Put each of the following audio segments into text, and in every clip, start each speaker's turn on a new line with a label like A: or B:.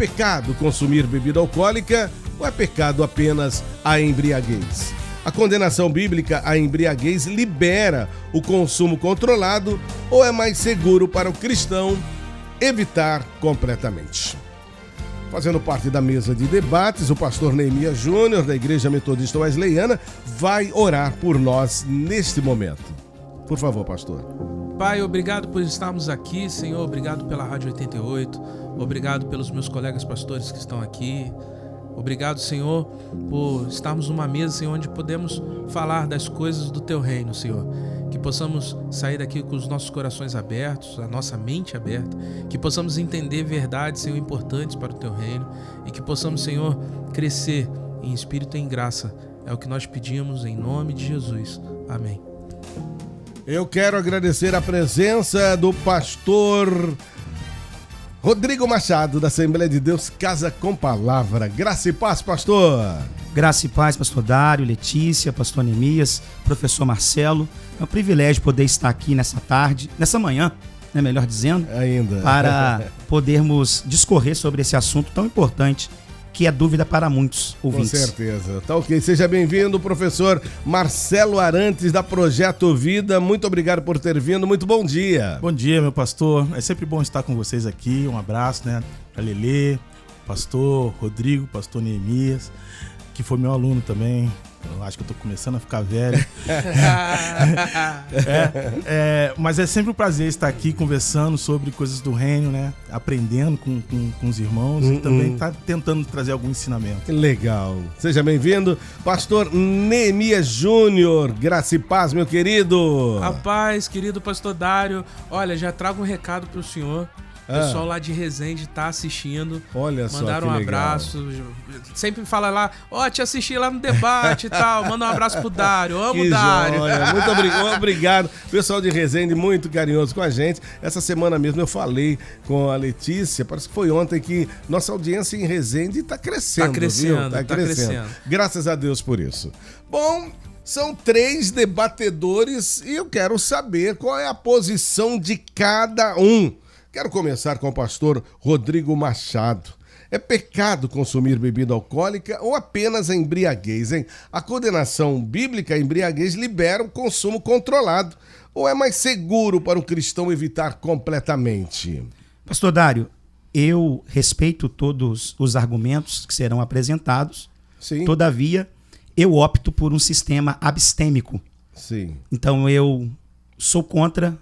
A: pecado consumir bebida alcoólica ou é pecado apenas a embriaguez? A condenação bíblica à embriaguez libera o consumo controlado ou é mais seguro para o cristão evitar completamente? Fazendo parte da mesa de debates, o pastor Neemias Júnior, da Igreja Metodista Wesleyana, vai orar por nós neste momento. Por favor, pastor.
B: Pai, obrigado por estarmos aqui, Senhor, obrigado pela Rádio 88, obrigado pelos meus colegas pastores que estão aqui. Obrigado, Senhor, por estarmos numa mesa, Senhor, onde podemos falar das coisas do Teu reino, Senhor. Que possamos sair daqui com os nossos corações abertos, a nossa mente aberta, que possamos entender verdades, Senhor, importantes para o Teu reino e que possamos, Senhor, crescer em espírito e em graça. É o que nós pedimos em nome de Jesus. Amém.
A: Eu quero agradecer a presença do pastor Rodrigo Machado, da Assembleia de Deus Casa com Palavra. Graça e paz, pastor.
C: Graça e paz, pastor Dário, Letícia, pastor Neemias, professor Marcelo. É um privilégio poder estar aqui nessa tarde, nessa manhã, né, melhor dizendo,
A: ainda,
C: para podermos discorrer sobre esse assunto tão importante que é dúvida para muitos ouvintes.
A: Com certeza. Tá ok. Seja bem-vindo, professor Marcelo Arantes, da Projeto Vida. Muito obrigado por ter vindo. Muito bom dia.
D: Bom dia, meu pastor. É sempre bom estar com vocês aqui. Um abraço, né? Pra Lelê, pastor Rodrigo, pastor Neemias, que foi meu aluno também. Eu acho que eu tô começando a ficar velho. Mas é sempre um prazer estar aqui conversando sobre coisas do reino, né? Aprendendo com os irmãos e também tá tentando trazer algum ensinamento.
A: Legal. Seja bem-vindo, pastor Neemias Júnior. Graça e paz, meu querido.
B: A paz, querido pastor Dário. Olha, já trago um recado pro senhor. O pessoal lá de Resende tá assistindo.
A: Olha só,
B: mandaram um abraço. Sempre fala lá, te assisti lá no debate e tal. Manda um abraço pro Dário. Amo o Dário.
A: Muito obrigado. Pessoal de Resende, muito carinhoso com a gente. Essa semana mesmo eu falei com a Letícia, parece que foi ontem, que nossa audiência em Resende tá crescendo.
B: Tá crescendo,
A: viu? Tá crescendo. Graças a Deus por isso. Bom, são 3 debatedores e eu quero saber qual é a posição de cada um. Quero começar com o pastor Rodrigo Machado. É pecado consumir bebida alcoólica ou apenas a embriaguez, hein? A condenação bíblica à embriaguez libera o consumo controlado ou é mais seguro para o cristão evitar completamente?
C: Pastor Dário, eu respeito todos os argumentos que serão apresentados.
A: Sim.
C: Todavia, eu opto por um sistema abstêmico.
A: Sim.
C: Então, eu sou contra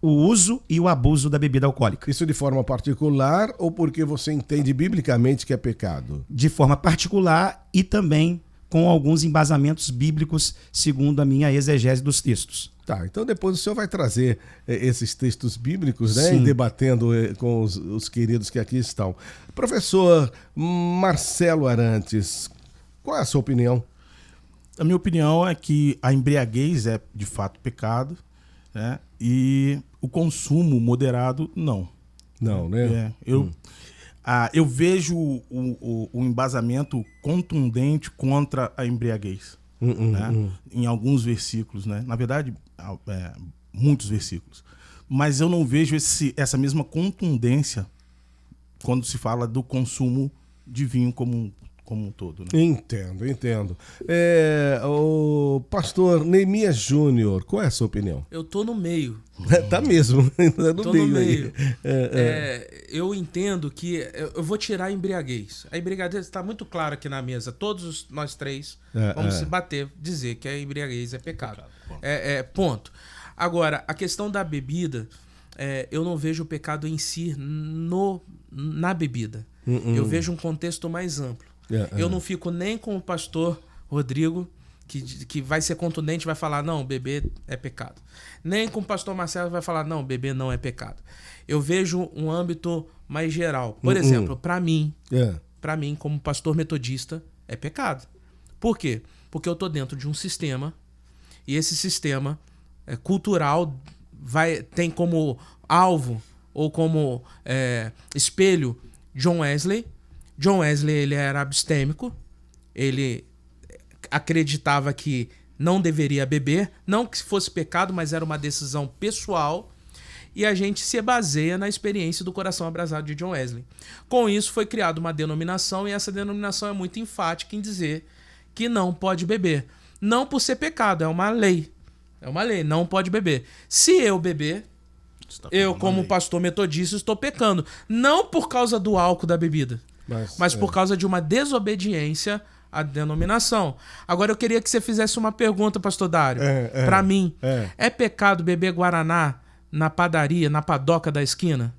C: o uso e o abuso da bebida alcoólica.
A: Isso de forma particular ou porque você entende biblicamente que é pecado?
C: De forma particular e também com alguns embasamentos bíblicos, segundo a minha exegese dos textos.
A: Tá, então depois o senhor vai trazer esses textos bíblicos, né?
C: Sim.
A: E debatendo com os queridos que aqui estão. Professor Marcelo Arantes, qual é a sua opinião?
D: A minha opinião é que a embriaguez é de fato pecado, né? E o consumo moderado, não.
A: Não, né?
D: Eu vejo o embasamento contundente contra a embriaguez, né? Em alguns versículos, né? Na verdade, muitos versículos. Mas eu não vejo essa mesma contundência quando se fala do consumo de vinho como um todo, né?
A: Entendo. O pastor Neemias Júnior, qual é a sua opinião?
B: Eu tô no meio.
A: Tá mesmo,
B: Tô no meio. Eu entendo que eu vou tirar a embriaguez. A embriaguez está muito clara aqui na mesa. Todos nós 3 vamos se bater, dizer que a embriaguez é pecado. Ponto. Agora, a questão da bebida, eu não vejo o pecado em si na bebida. Eu vejo um contexto mais amplo. Eu não fico nem com o pastor Rodrigo, que vai ser contundente, vai falar, não, beber é pecado. Nem com o pastor Marcelo vai falar, não, beber não é pecado. Eu vejo um âmbito mais geral. Por exemplo, para mim, como pastor metodista, é pecado. Por quê? Porque eu tô dentro de um sistema, e esse sistema cultural tem como alvo ou como espelho John Wesley. John Wesley, ele era abstêmico, ele acreditava que não deveria beber, não que fosse pecado, mas era uma decisão pessoal, e a gente se baseia na experiência do coração abrasado de John Wesley. Com isso foi criada uma denominação, e essa denominação é muito enfática em dizer que não pode beber. Não por ser pecado, é uma lei. É uma lei, não pode beber. Se eu beber, eu, como pastor metodista, estou pecando. Não por causa do álcool da bebida, mas por causa de uma desobediência à denominação. Agora eu queria que você fizesse uma pergunta, pastor Dário, para mim. É pecado beber guaraná na padaria, na padoca da esquina?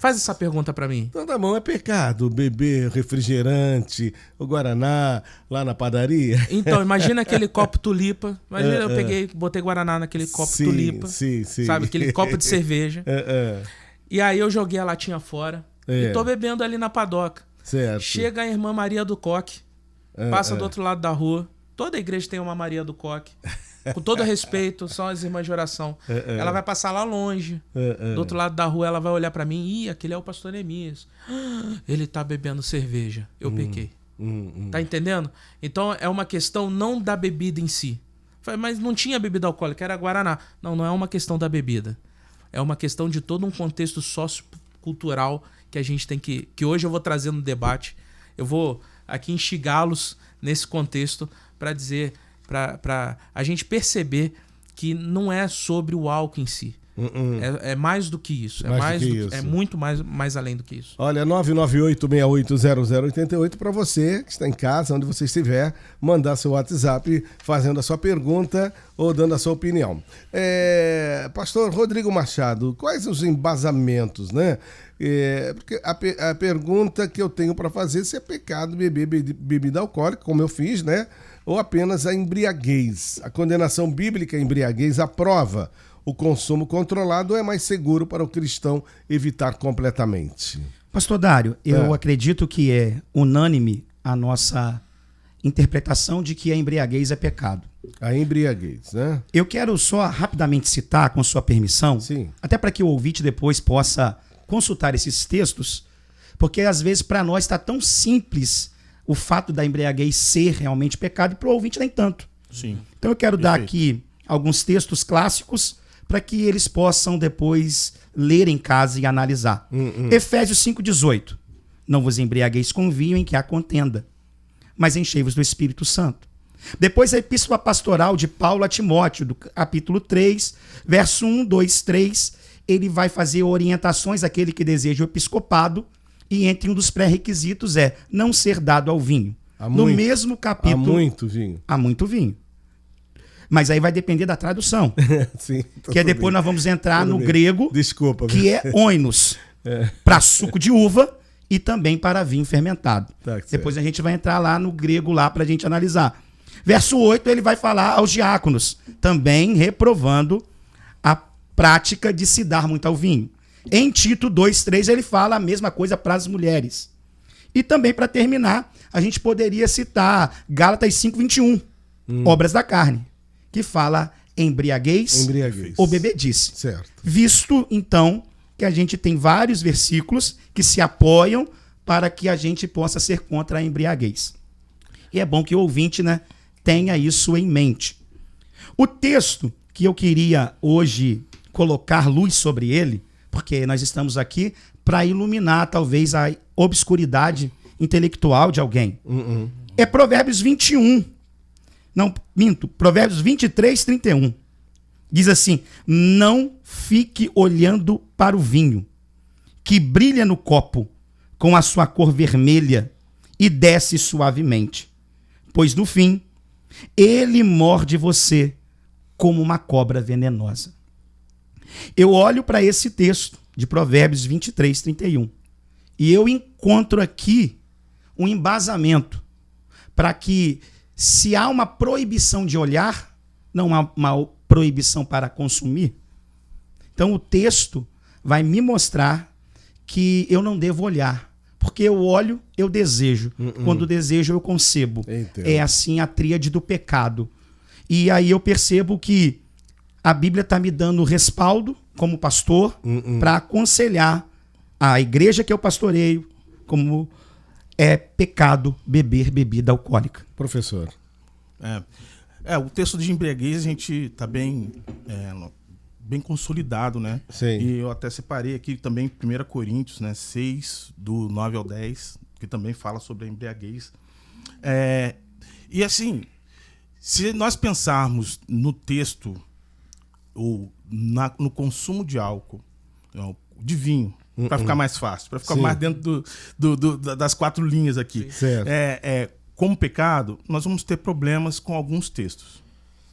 B: Faz essa pergunta para mim.
A: Então tá bom, é pecado beber refrigerante, o guaraná lá na padaria?
B: Então, imagina aquele copo tulipa. Imagina, eu botei guaraná naquele copo tulipa.
A: Sim.
B: Sabe, aquele copo de cerveja. E aí eu joguei a latinha fora e tô bebendo ali na padoca.
A: Certo.
B: Chega a irmã Maria do Coque, passa do outro lado da rua. Toda igreja tem uma Maria do Coque. Com todo respeito, são as irmãs de oração. Ela vai passar lá longe. Do outro lado da rua, ela vai olhar pra mim. Ih, aquele é o pastor Neemias. Ele tá bebendo cerveja. Eu pequei. Tá entendendo? Então é uma questão não da bebida em si. Mas não tinha bebida alcoólica, era guaraná. Não é uma questão da bebida. É uma questão de todo um contexto sociocultural que a gente tem que hoje eu vou trazer no debate. Eu vou aqui instigá-los nesse contexto para dizer, para a gente perceber que não é sobre o álcool em si. É mais do que isso. É muito mais além do que isso.
A: Olha, 998-680088 para você que está em casa, onde você estiver, mandar seu WhatsApp fazendo a sua pergunta ou dando a sua opinião. Pastor Rodrigo Machado, quais os embasamentos, né? Porque a pergunta que eu tenho para fazer, se é pecado beber bebida alcoólica, como eu fiz, né? Ou apenas a embriaguez. A condenação bíblica à embriaguez aprova o consumo controlado, ou é mais seguro para o cristão evitar completamente?
C: Pastor Dário, eu acredito que é unânime a nossa interpretação de que a embriaguez é pecado.
A: A embriaguez, né?
C: Eu quero só rapidamente citar, com sua permissão,
A: sim,
C: até para que o ouvinte depois possa consultar esses textos, porque às vezes para nós está tão simples o fato da embriaguez ser realmente pecado, e para o ouvinte nem tanto.
D: Sim.
C: Então eu quero dar aqui alguns textos clássicos para que eles possam depois ler em casa e analisar. Efésios 5,18. Não vos embriagueis com vinho em que há contenda, mas enchei-vos do Espírito Santo. Depois a epístola pastoral de Paulo a Timóteo, do capítulo 3, verso 1, 2, 3, ele vai fazer orientações àquele que deseja o episcopado, e entre um dos pré-requisitos é não ser dado ao vinho. No mesmo capítulo...
A: Há muito vinho.
C: Há muito vinho. Mas aí vai depender da tradução.
A: Sim,
C: que depois nós vamos entrar no grego, que é oinos, para suco de uva e também para vinho fermentado. Depois a gente vai entrar lá no grego lá para a gente analisar. Verso 8, ele vai falar aos diáconos, também reprovando a prática de se dar muito ao vinho. Em Tito 2:3 ele fala a mesma coisa para as mulheres. E também, para terminar, a gente poderia citar Gálatas 5:21, obras da carne, que fala embriaguez ou bebedice.
A: Certo.
C: Visto, então, que a gente tem vários versículos que se apoiam para que a gente possa ser contra a embriaguez. E é bom que o ouvinte, né, tenha isso em mente. O texto que eu queria hoje colocar luz sobre ele, porque nós estamos aqui para iluminar talvez a obscuridade intelectual de alguém. É Provérbios 21. Não, minto. Provérbios 23:31. Diz assim: não fique olhando para o vinho, que brilha no copo com a sua cor vermelha e desce suavemente, pois no fim ele morde você como uma cobra venenosa. Eu olho para esse texto de Provérbios 23:31 e eu encontro aqui um embasamento para que, se há uma proibição de olhar, não há uma proibição para consumir. Então o texto vai me mostrar que eu não devo olhar, porque eu olho, eu desejo. Quando desejo, eu concebo.
A: Entendo.
C: É assim a tríade do pecado. E aí eu percebo que a Bíblia está me dando respaldo, como pastor, para aconselhar a igreja que eu pastoreio, como é pecado beber bebida alcoólica.
A: Professor.
D: O texto de embriaguez, a gente está bem bem consolidado, né?
A: Sim.
D: E eu até separei aqui também 1 Coríntios, né? 6, do 9 ao 10, que também fala sobre a embriaguez. E assim, se nós pensarmos no texto ou no consumo de álcool, de vinho, para ficar mais fácil, para ficar
A: Sim.
D: mais dentro das 4 linhas aqui.
A: Certo.
D: Como pecado, nós vamos ter problemas com alguns textos,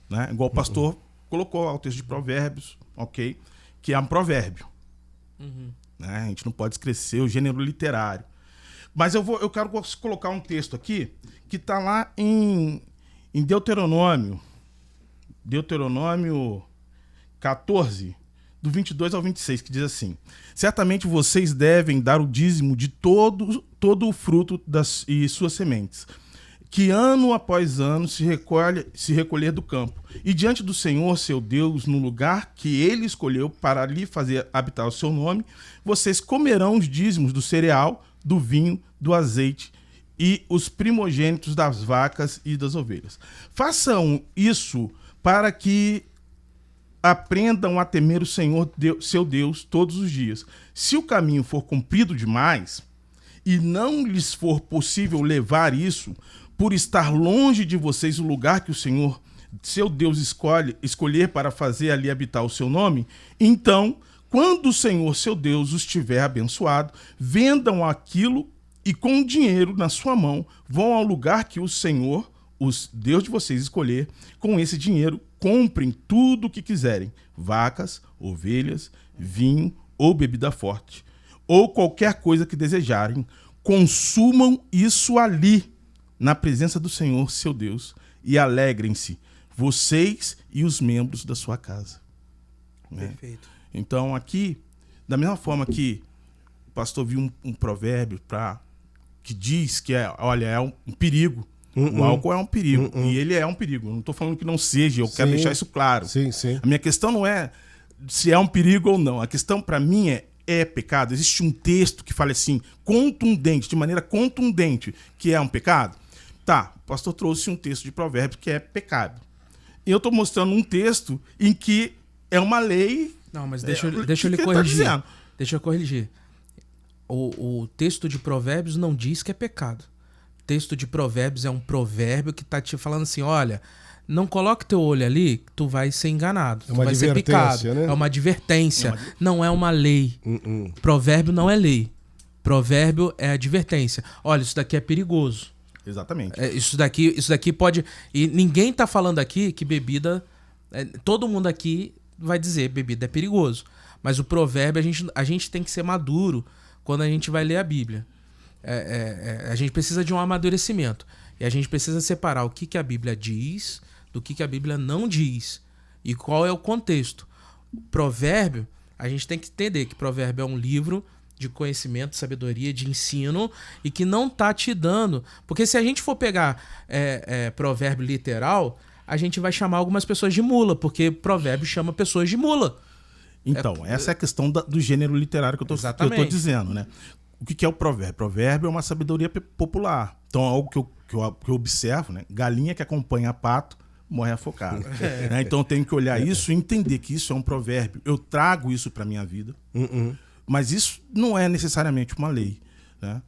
D: né? Igual o pastor colocou o texto de Provérbios, ok? Que é um provérbio. Né? A gente não pode esquecer o gênero literário. Mas eu quero colocar um texto aqui que está lá em Deuteronômio 14, do 22 ao 26, que diz assim: certamente vocês devem dar o dízimo de todo o fruto e suas sementes, que ano após ano se recolher do campo, e diante do Senhor, seu Deus, no lugar que ele escolheu para lhe fazer habitar o seu nome, vocês comerão os dízimos do cereal, do vinho, do azeite e os primogênitos das vacas e das ovelhas. Façam isso para que aprendam a temer o Senhor, seu Deus, todos os dias. Se o caminho for comprido demais e não lhes for possível levar isso, por estar longe de vocês o lugar que o Senhor, seu Deus, escolher para fazer ali habitar o seu nome, então, quando o Senhor, seu Deus, os tiver abençoado, vendam aquilo e com o dinheiro na sua mão, vão ao lugar que o Senhor, o Deus de vocês, escolher. Com esse dinheiro, comprem tudo o que quiserem: vacas, ovelhas, vinho ou bebida forte, ou qualquer coisa que desejarem. Consumam isso ali, na presença do Senhor, seu Deus, e alegrem-se, vocês e os membros da sua casa.
B: Perfeito.
D: Então, aqui, da mesma forma que o pastor viu um provérbio que diz que é um perigo. O álcool é um perigo. E ele é um perigo. Eu não estou falando que não seja, eu quero deixar isso claro.
A: Sim, sim.
D: A minha questão não é se é um perigo ou não. A questão, para mim, é pecado. Existe um texto que fala assim, contundente, de maneira contundente, que é um pecado? Tá, o pastor trouxe um texto de Provérbios que é pecado. E eu estou mostrando um texto em que é uma lei.
B: Não, mas deixa eu lhe
D: que
B: corrigir.
D: tá
B: Deixa eu corrigir. O texto de Provérbios não diz que é pecado. O texto de Provérbios é um provérbio que tá te falando assim, olha, não coloque teu olho ali que tu vai ser enganado, tu vai ser picado.
A: Né?
B: É uma advertência, não é uma lei. Provérbio não é lei. Provérbio é advertência. Olha, isso daqui é perigoso.
D: Exatamente.
B: Isso daqui pode... E ninguém tá falando aqui que bebida... todo mundo aqui vai dizer bebida é perigoso. Mas o provérbio, a gente tem que ser maduro quando a gente vai ler a Bíblia. A gente precisa de um amadurecimento. E a gente precisa separar o que a Bíblia diz do que a Bíblia não diz. E qual é o contexto. Provérbio, a gente tem que entender que provérbio é um livro de conhecimento, sabedoria, de ensino, e que não tá te dando... Porque se a gente for pegar provérbio literal, a gente vai chamar algumas pessoas de mula, porque provérbio chama pessoas de mula.
D: Então, essa é a questão do gênero literário que eu tô dizendo, né? O que é o provérbio? Provérbio é uma sabedoria popular. Então, é algo que eu observo, né? Galinha que acompanha pato morre afogada. Né? Então, eu tenho que olhar isso e entender que isso é um provérbio. Eu trago isso para minha vida, mas isso não é necessariamente uma lei, né?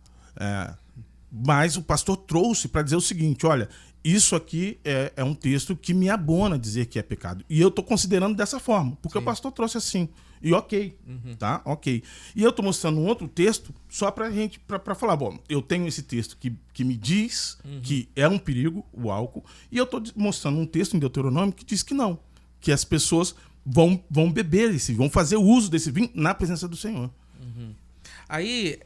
D: Mas o pastor trouxe para dizer o seguinte, olha, isso aqui é um texto que me abona dizer que é pecado. E eu estou considerando dessa forma, porque o pastor trouxe assim. E ok, tá? Ok. E eu estou mostrando um outro texto só para gente, para falar, bom, eu tenho esse texto que me diz que é um perigo o álcool, e eu estou mostrando um texto em Deuteronômio que diz que não, que as pessoas vão beber vão fazer uso desse vinho na presença do Senhor.
B: Aí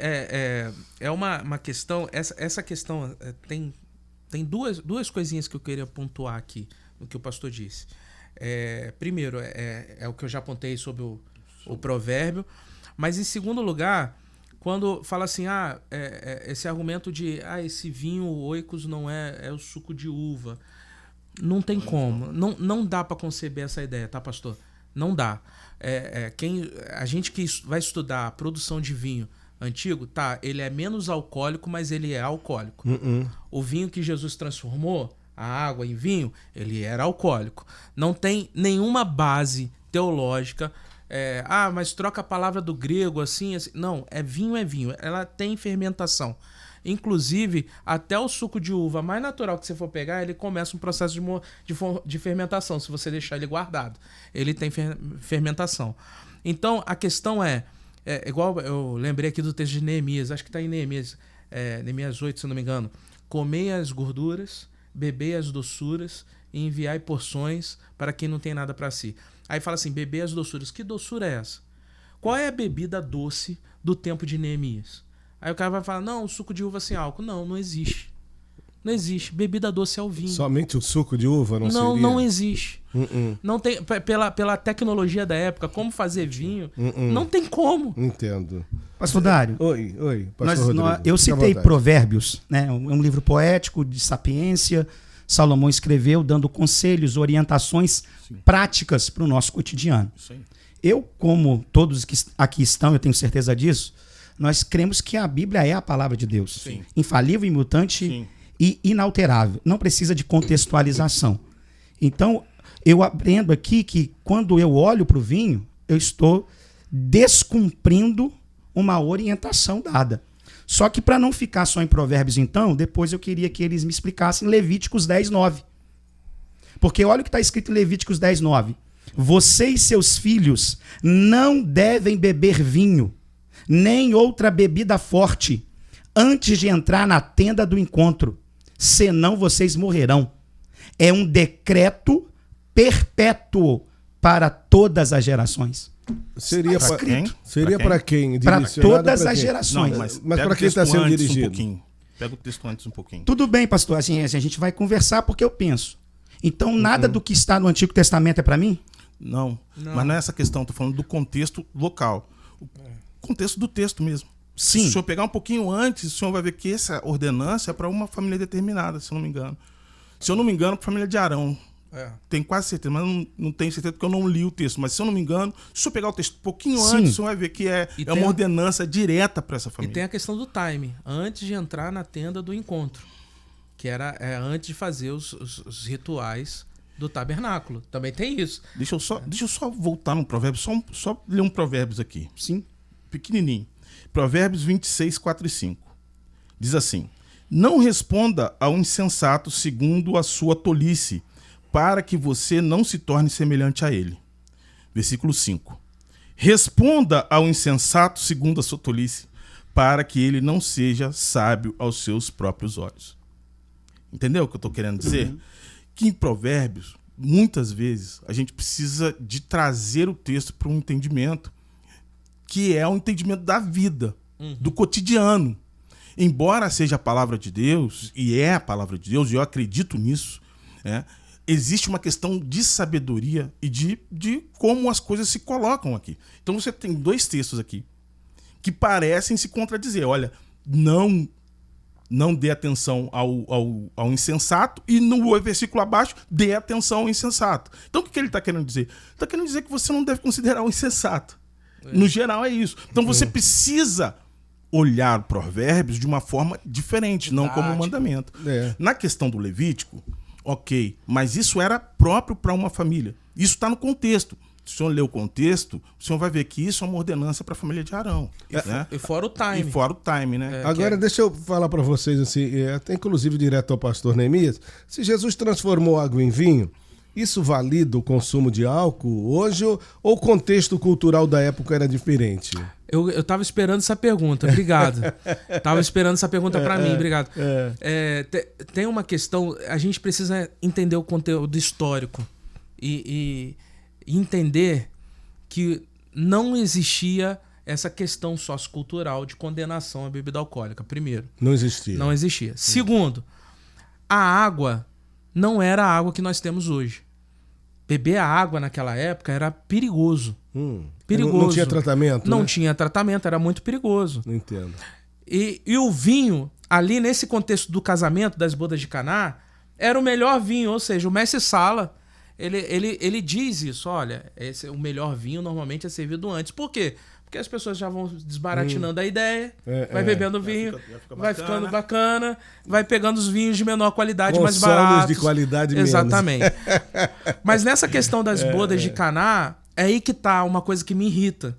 B: é uma questão, essa questão tem duas coisinhas que eu queria pontuar aqui no que o pastor disse. Primeiro, é o que eu já apontei sobre o provérbio, mas em segundo lugar, quando fala assim, esse argumento de esse vinho Oikos não é o suco de uva, não tem como, não dá para conceber essa ideia, tá, pastor? Não dá. A gente que vai estudar a produção de vinho antigo, tá, ele é menos alcoólico, mas ele é alcoólico. O vinho que Jesus transformou, a água em vinho, ele era alcoólico. Não tem nenhuma base teológica. Mas troca a palavra do grego assim. Não, é vinho. Ela tem fermentação. Inclusive, até o suco de uva mais natural que você for pegar, ele começa um processo de fermentação, se você deixar ele guardado. Ele tem fermentação. Então, a questão igual eu lembrei aqui do texto de Neemias, acho que está em Neemias 8, se não me engano. Comei as gorduras, bebei as doçuras e enviai porções para quem não tem nada para si. Aí fala assim, beber as doçuras. Que doçura é essa? Qual é a bebida doce do tempo de Neemias? Aí o cara vai falar, não, suco de uva sem álcool. Não existe. Não existe. Bebida doce é o vinho.
A: Somente o suco de uva não seria?
B: Não existe. Não tem, pela tecnologia da época, como fazer vinho, não tem como.
A: Entendo.
C: Pastor Dário.
A: Oi, pastor Rodrigo.
C: Eu citei Provérbios, né? É um livro poético de sapiência. Salomão escreveu dando conselhos, orientações práticas para o nosso cotidiano. Sim. Eu, como todos que aqui estão, eu tenho certeza disso, nós cremos que a Bíblia é a palavra de Deus. Sim. Infalível, imutante e inalterável. Não precisa de contextualização. Então, eu aprendo aqui que quando eu olho para o vinho, eu estou descumprindo uma orientação dada. Só que para não ficar só em Provérbios, então, depois eu queria que eles me explicassem Levíticos 10:9. Porque olha o que está escrito em Levíticos 10:9. Você e seus filhos não devem beber vinho, nem outra bebida forte, antes de entrar na tenda do encontro, senão vocês morrerão. É um decreto perpétuo para todas as gerações.
A: Seria para quem? Seria para quem?
C: Para todas as gerações.
D: Não, mas
A: para quem está sendo dirigido?
D: Pega o texto antes um pouquinho.
C: Tudo bem, pastor. Assim, a gente vai conversar porque eu penso. Então, nada do que está no Antigo Testamento é para mim?
D: Não, mas não é essa questão. Estou falando do contexto local. O contexto do texto mesmo.
C: Sim.
D: Se o senhor pegar um pouquinho antes, o senhor vai ver que essa ordenança é para uma família determinada, se eu não me engano. Se eu não me engano, para a família de Arão. Tenho quase certeza, mas não tenho certeza porque eu não li o texto. Mas se eu não me engano, se eu pegar o texto um pouquinho antes, o senhor vai ver que é uma ordenança direta para essa família.
B: E tem a questão do time, antes de entrar na tenda do encontro, que era antes de fazer os rituais do tabernáculo. Também tem isso.
D: Deixa eu só voltar no provérbio, só ler um provérbios aqui.
C: Sim.
D: Pequenininho. Provérbios 26, 4 e 5. Diz assim: não responda ao insensato segundo a sua tolice, para que você não se torne semelhante a ele. Versículo 5. Responda ao insensato segundo a sua tolice, para que ele não seja sábio aos seus próprios olhos. Entendeu o que eu estou querendo dizer? Que em Provérbios, muitas vezes, a gente precisa de trazer o texto para um entendimento que é o entendimento da vida, do cotidiano. Embora seja a palavra de Deus, e é a palavra de Deus, e eu acredito nisso, existe uma questão de sabedoria e de como as coisas se colocam aqui. Então você tem dois textos aqui que parecem se contradizer. Olha, não dê atenção ao insensato, e no versículo abaixo, dê atenção ao insensato. Então o que ele está querendo dizer? Está querendo dizer que você não deve considerar o insensato. No geral é isso. Então você precisa olhar Provérbios de uma forma diferente, não como um mandamento. Na questão do Levítico, ok, mas isso era próprio para uma família. Isso está no contexto. Se o senhor ler o contexto, o senhor vai ver que isso é uma ordenança para a família de Arão.
B: E fora o time.
D: E fora o time, né?
A: Agora, deixa eu falar para vocês, assim, até inclusive direto ao pastor Neemias, se Jesus transformou água em vinho, isso valida o consumo de álcool hoje ou o contexto cultural da época era diferente?
B: Eu tava esperando essa pergunta, obrigado. Tava esperando essa pergunta para mim, obrigado. Tem uma questão, a gente precisa entender o conteúdo histórico e entender que não existia essa questão sociocultural de condenação à bebida alcoólica, primeiro.
A: Não existia.
B: Não existia. Segundo, a água não era a água que nós temos hoje. Beber a água naquela época era perigoso. Perigoso.
A: Não tinha tratamento?
B: Não tinha tratamento, era muito perigoso.
A: Não entendo.
B: E o vinho, ali nesse contexto do casamento, das bodas de Caná, era o melhor vinho, ou seja, o mestre Sala, ele diz isso, olha, o melhor vinho normalmente é servido antes. Por quê? Porque as pessoas já vão desbaratinando a ideia, vai bebendo vinho, vai ficando bacana, vai pegando os vinhos de menor qualidade, mais baratos.
A: De qualidade
B: Exatamente. Mas nessa questão das bodas de Caná, é aí que tá uma coisa que me irrita.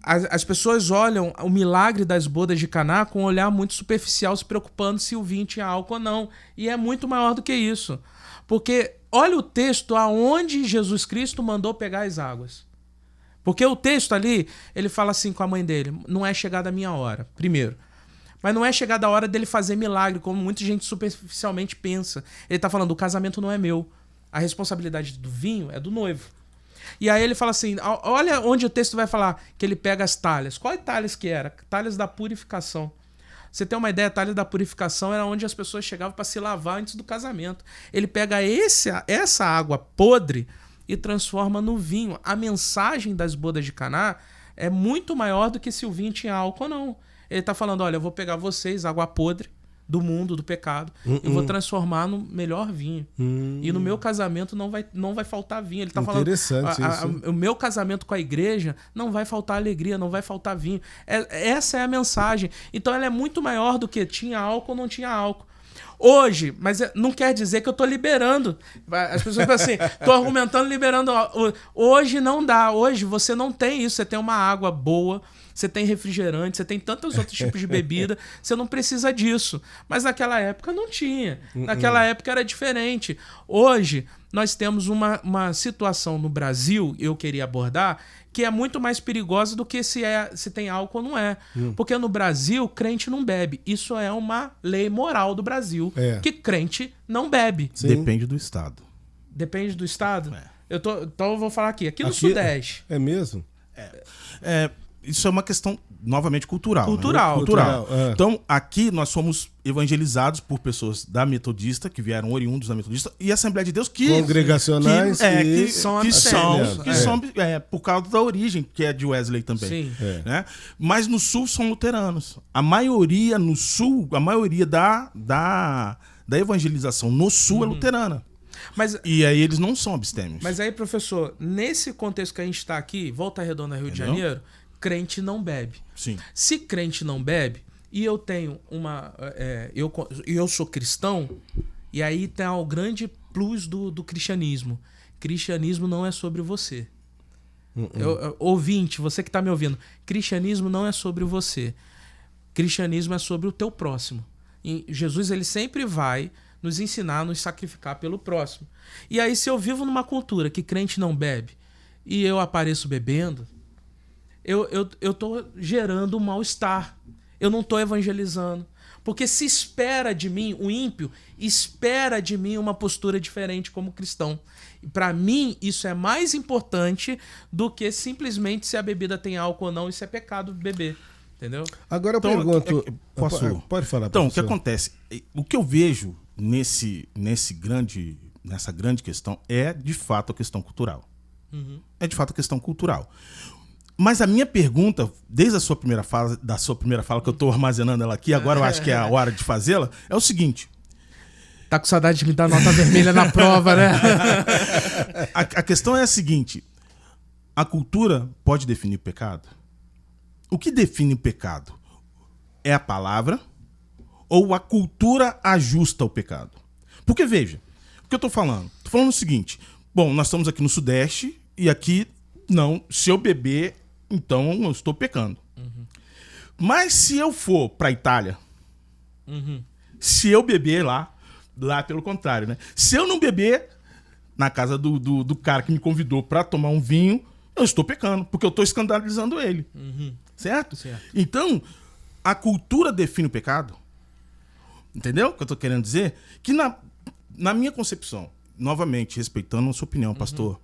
B: As pessoas olham o milagre das bodas de Caná com um olhar muito superficial, se preocupando se o vinho tinha álcool ou não. E é muito maior do que isso. Porque olha o texto aonde Jesus Cristo mandou pegar as águas. Porque o texto ali, ele fala assim com a mãe dele, não é chegada a minha hora, primeiro. Mas não é chegada a hora dele fazer milagre, como muita gente superficialmente pensa. Ele tá falando, o casamento não é meu. A responsabilidade do vinho é do noivo. E aí ele fala assim, olha onde o texto vai falar que ele pega as talhas. Qual talhas que era? Talhas da purificação. Você tem uma ideia, a talha da purificação era onde as pessoas chegavam para se lavar antes do casamento. Ele pega essa água podre e transforma no vinho. A mensagem das bodas de Caná é muito maior do que se o vinho tinha álcool ou não. Ele está falando, olha, eu vou pegar vocês, água podre do mundo, do pecado, e vou transformar no melhor vinho. E no meu casamento não vai faltar vinho. Ele está falando, o meu casamento com a igreja não vai faltar alegria, não vai faltar vinho. Essa é a mensagem. Então ela é muito maior do que tinha álcool ou não tinha álcool. Hoje, mas não quer dizer que eu tô liberando. As pessoas falam assim, tô argumentando, liberando. Hoje não dá. Hoje você não tem isso. Você tem uma água boa, você tem refrigerante, você tem tantos outros tipos de bebida. Você não precisa disso. Mas naquela época não tinha. Naquela época era diferente. Hoje nós temos uma situação no Brasil, eu queria abordar, que é muito mais perigosa do que se tem álcool ou não é. Porque no Brasil, crente não bebe. Isso é uma lei moral do Brasil, que crente não bebe.
D: Sim. Depende do estado.
B: Depende do estado? Então eu vou falar aqui no Sudeste.
A: É mesmo?
D: Isso é uma questão, novamente, cultural.
B: Cultural.
D: Então, aqui nós somos evangelizados por pessoas da Metodista, que vieram oriundos da Metodista, e Assembleia de Deus,
A: congregacionais
D: que são por causa da origem, que é de Wesley também.
B: Sim.
D: Né? Mas no Sul são luteranos. A maioria no Sul, da evangelização no Sul é luterana. E aí eles não são abstêmios.
B: Mas aí, professor, nesse contexto que a gente está aqui, Volta Redonda, Rio de Janeiro, crente não bebe.
D: Sim.
B: Se crente não bebe, e eu tenho eu sou cristão, e aí tem o grande plus do cristianismo. Cristianismo não é sobre você. Ouvinte, você que está me ouvindo, cristianismo não é sobre você. Cristianismo é sobre o teu próximo. E Jesus, ele sempre vai nos ensinar a nos sacrificar pelo próximo. E aí, se eu vivo numa cultura que crente não bebe, e eu apareço bebendo, eu tô gerando um mal-estar. Eu não tô evangelizando. Porque se espera de mim, o ímpio espera de mim uma postura diferente como cristão. E para mim, isso é mais importante do que simplesmente se a bebida tem álcool ou não e se é pecado beber. Entendeu?
A: Agora eu pergunto... Pode falar,
D: então, professor. O que acontece? O que eu vejo nessa grande questão é, de fato, a questão cultural. É, de fato, a questão cultural. Mas a minha pergunta, desde da sua primeira fala, que eu estou armazenando ela aqui, agora eu acho que é a hora de fazê-la, é o seguinte.
B: Tá com saudade de me dar nota vermelha na prova, né?
D: A questão é a seguinte. A cultura pode definir o pecado? O que define o pecado? É a palavra ou a cultura ajusta o pecado? Porque, veja, o que eu estou falando? Estou falando o seguinte. Bom, nós estamos aqui no Sudeste e aqui, não, se eu beber, então eu estou pecando. Mas se eu for para a Itália, se eu beber lá pelo contrário, né? Se eu não beber na casa do cara que me convidou para tomar um vinho, eu estou pecando, porque eu estou escandalizando ele. Certo? Então, a cultura define o pecado. Entendeu o que eu estou querendo dizer? Que na minha concepção, novamente, respeitando a sua opinião, pastor,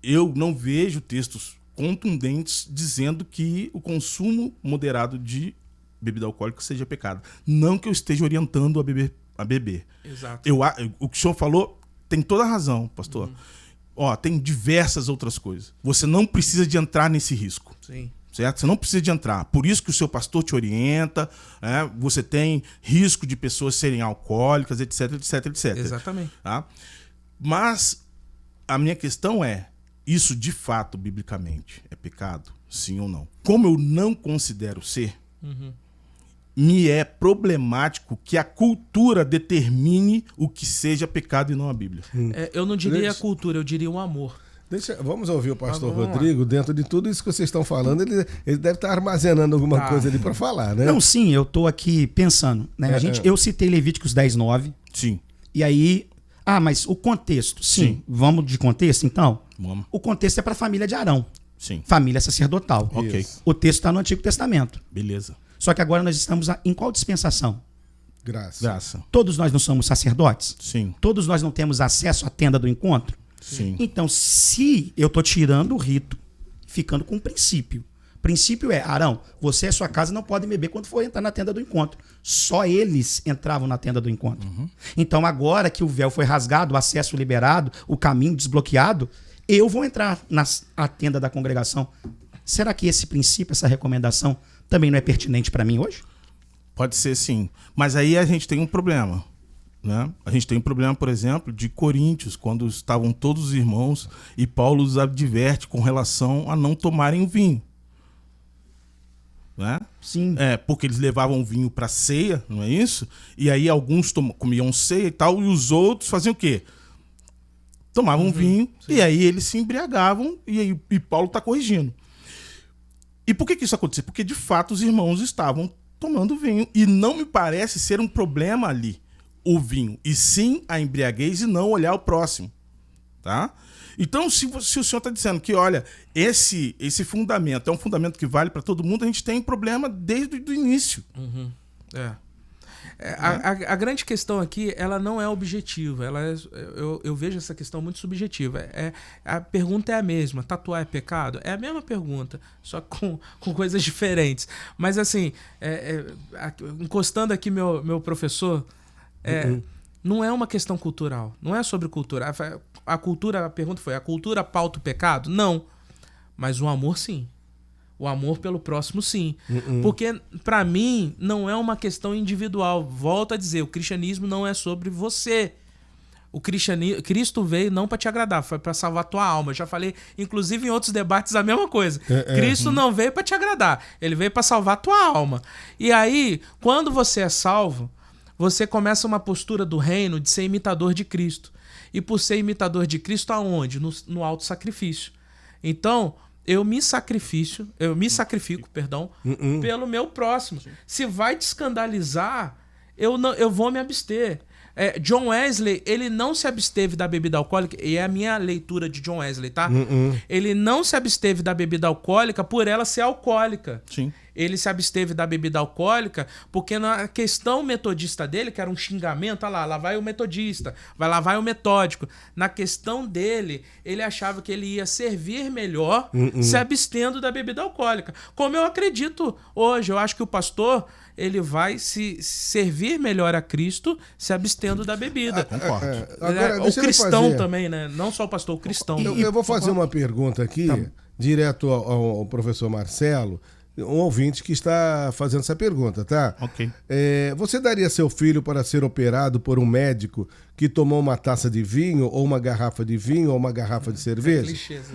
D: eu não vejo textos contundentes dizendo que o consumo moderado de bebida alcoólica seja pecado. Não que eu esteja orientando a beber.
B: Exato.
D: O que o senhor falou tem toda a razão, pastor. Tem diversas outras coisas. Você não precisa de entrar nesse risco.
B: Sim.
D: Certo? Você não precisa de entrar. Por isso que o seu pastor te orienta, você tem risco de pessoas serem alcoólicas, etc, etc, etc.
B: Exatamente.
D: Tá? Mas a minha questão é, isso de fato, biblicamente, é pecado? Sim ou não? Como eu não considero ser, me é problemático que a cultura determine o que seja pecado e não a Bíblia.
B: Eu não diria a cultura, eu diria o amor.
A: Vamos ouvir o pastor Rodrigo. Dentro de tudo isso que vocês estão falando, ele deve estar armazenando alguma coisa ali para falar, né?
C: Não, sim, eu tô aqui pensando, né? Eu citei Levíticos 10:9.
D: Sim.
C: E aí... mas o contexto. Sim. Vamos de contexto, então?
D: Vamos.
C: O contexto é para a família de Arão.
D: Sim.
C: Família sacerdotal.
D: Ok.
C: O texto está no Antigo Testamento.
D: Beleza.
C: Só que agora nós estamos em qual dispensação?
A: Graça.
C: Todos nós não somos sacerdotes?
D: Sim.
C: Todos nós não temos acesso à tenda do encontro?
D: Sim.
C: Então, se eu estou tirando o rito, ficando com o princípio. O princípio é, Arão, você e a sua casa não podem beber quando for entrar na tenda do encontro. Só eles entravam na tenda do encontro. Então, agora que o véu foi rasgado, o acesso liberado, o caminho desbloqueado, eu vou entrar na tenda da congregação. Será que esse princípio, essa recomendação, também não é pertinente para mim hoje?
D: Pode ser, sim. Mas aí a gente tem um problema. Né? A gente tem um problema, por exemplo, de Coríntios, quando estavam todos os irmãos e Paulo os adverte com relação a não tomarem o vinho. Né?
C: Sim.
D: Porque eles levavam o vinho para ceia, não é isso? E aí alguns comiam ceia e tal, e os outros faziam o quê? Tomavam vinho, sim. E aí eles se embriagavam, e Paulo está corrigindo. E por que isso aconteceu? Porque, de fato, os irmãos estavam tomando vinho, e não me parece ser um problema ali, o vinho, e sim a embriaguez e não olhar o próximo. Tá? Então, se o senhor está dizendo que, olha, esse fundamento é um fundamento que vale para todo mundo, a gente tem problema desde o início.
B: A grande questão aqui, ela não é objetiva. Eu vejo essa questão muito subjetiva. A pergunta é a mesma. Tatuar é pecado? É a mesma pergunta, só com coisas diferentes. Mas, assim, encostando aqui meu professor, não é uma questão cultural. Não é sobre cultura. A pergunta foi, a cultura pauta o pecado? Não. Mas o amor, sim. O amor pelo próximo, sim. Porque, para mim, não é uma questão individual. Volto a dizer, o cristianismo não é sobre você. Cristo veio não para te agradar, foi para salvar a tua alma. Eu já falei, inclusive, em outros debates, a mesma coisa. Cristo não veio para te agradar, ele veio para salvar a tua alma. E aí, quando você é salvo, você começa uma postura do reino de ser imitador de Cristo. E por ser imitador de Cristo, aonde? No auto-sacrifício. Então, eu me sacrifico, pelo meu próximo. Se vai te escandalizar, eu vou me abster. John Wesley, ele não se absteve da bebida alcoólica, e é a minha leitura de John Wesley, tá? Ele não se absteve da bebida alcoólica por ela ser alcoólica.
D: Sim.
B: Ele se absteve da bebida alcoólica porque na questão metodista dele, que era um xingamento, lá vai o metodista, lá vai o metódico. Na questão dele, ele achava que ele ia servir melhor se abstendo da bebida alcoólica. Como eu acredito hoje, eu acho que o pastor, ele vai se servir melhor a Cristo se abstendo da bebida.
D: Concordo.
A: Agora,
B: o cristão também, né? Não só o pastor, o cristão.
A: Eu vou fazer uma pergunta aqui, direto ao professor Marcelo, um ouvinte que está fazendo essa pergunta, tá?
D: Ok.
A: Você daria seu filho para ser operado por um médico que tomou uma taça de vinho, ou uma garrafa de vinho, ou uma garrafa de cerveja?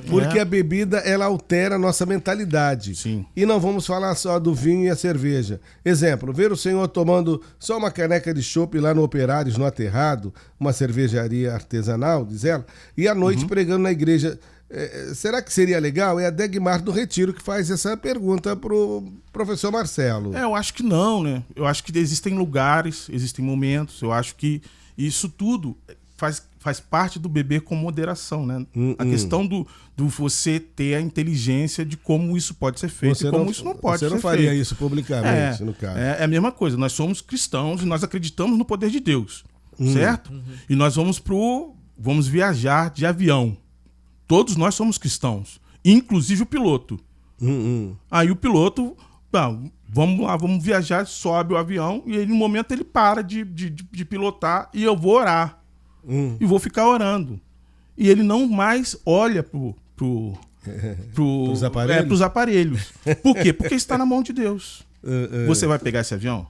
A: Porque a bebida, ela altera a nossa mentalidade.
D: Sim.
A: E não vamos falar só do vinho e a cerveja. Exemplo, ver o senhor tomando só uma caneca de chopp lá no Operários, no Aterrado, uma cervejaria artesanal, diz ela, e à noite pregando na igreja. Será que seria legal? É a Degmar do Retiro que faz essa pergunta pro professor Marcelo.
D: Eu acho que não, né? Eu acho que existem lugares, existem momentos, eu acho que isso tudo faz parte do beber com moderação, né? A questão do você ter a inteligência de como isso pode ser feito e como isso não pode ser feito.
A: Você não faria isso publicamente, no caso.
D: É a mesma coisa, nós somos cristãos e nós acreditamos no poder de Deus, certo? E nós vamos viajar de avião. Todos nós somos cristãos, inclusive o piloto. Aí o piloto, vamos lá, vamos viajar, sobe o avião e aí, no momento ele para de pilotar e eu vou orar. E vou ficar orando. E ele não mais olha pros aparelhos. Por quê? Porque está na mão de Deus. Você vai pegar esse avião?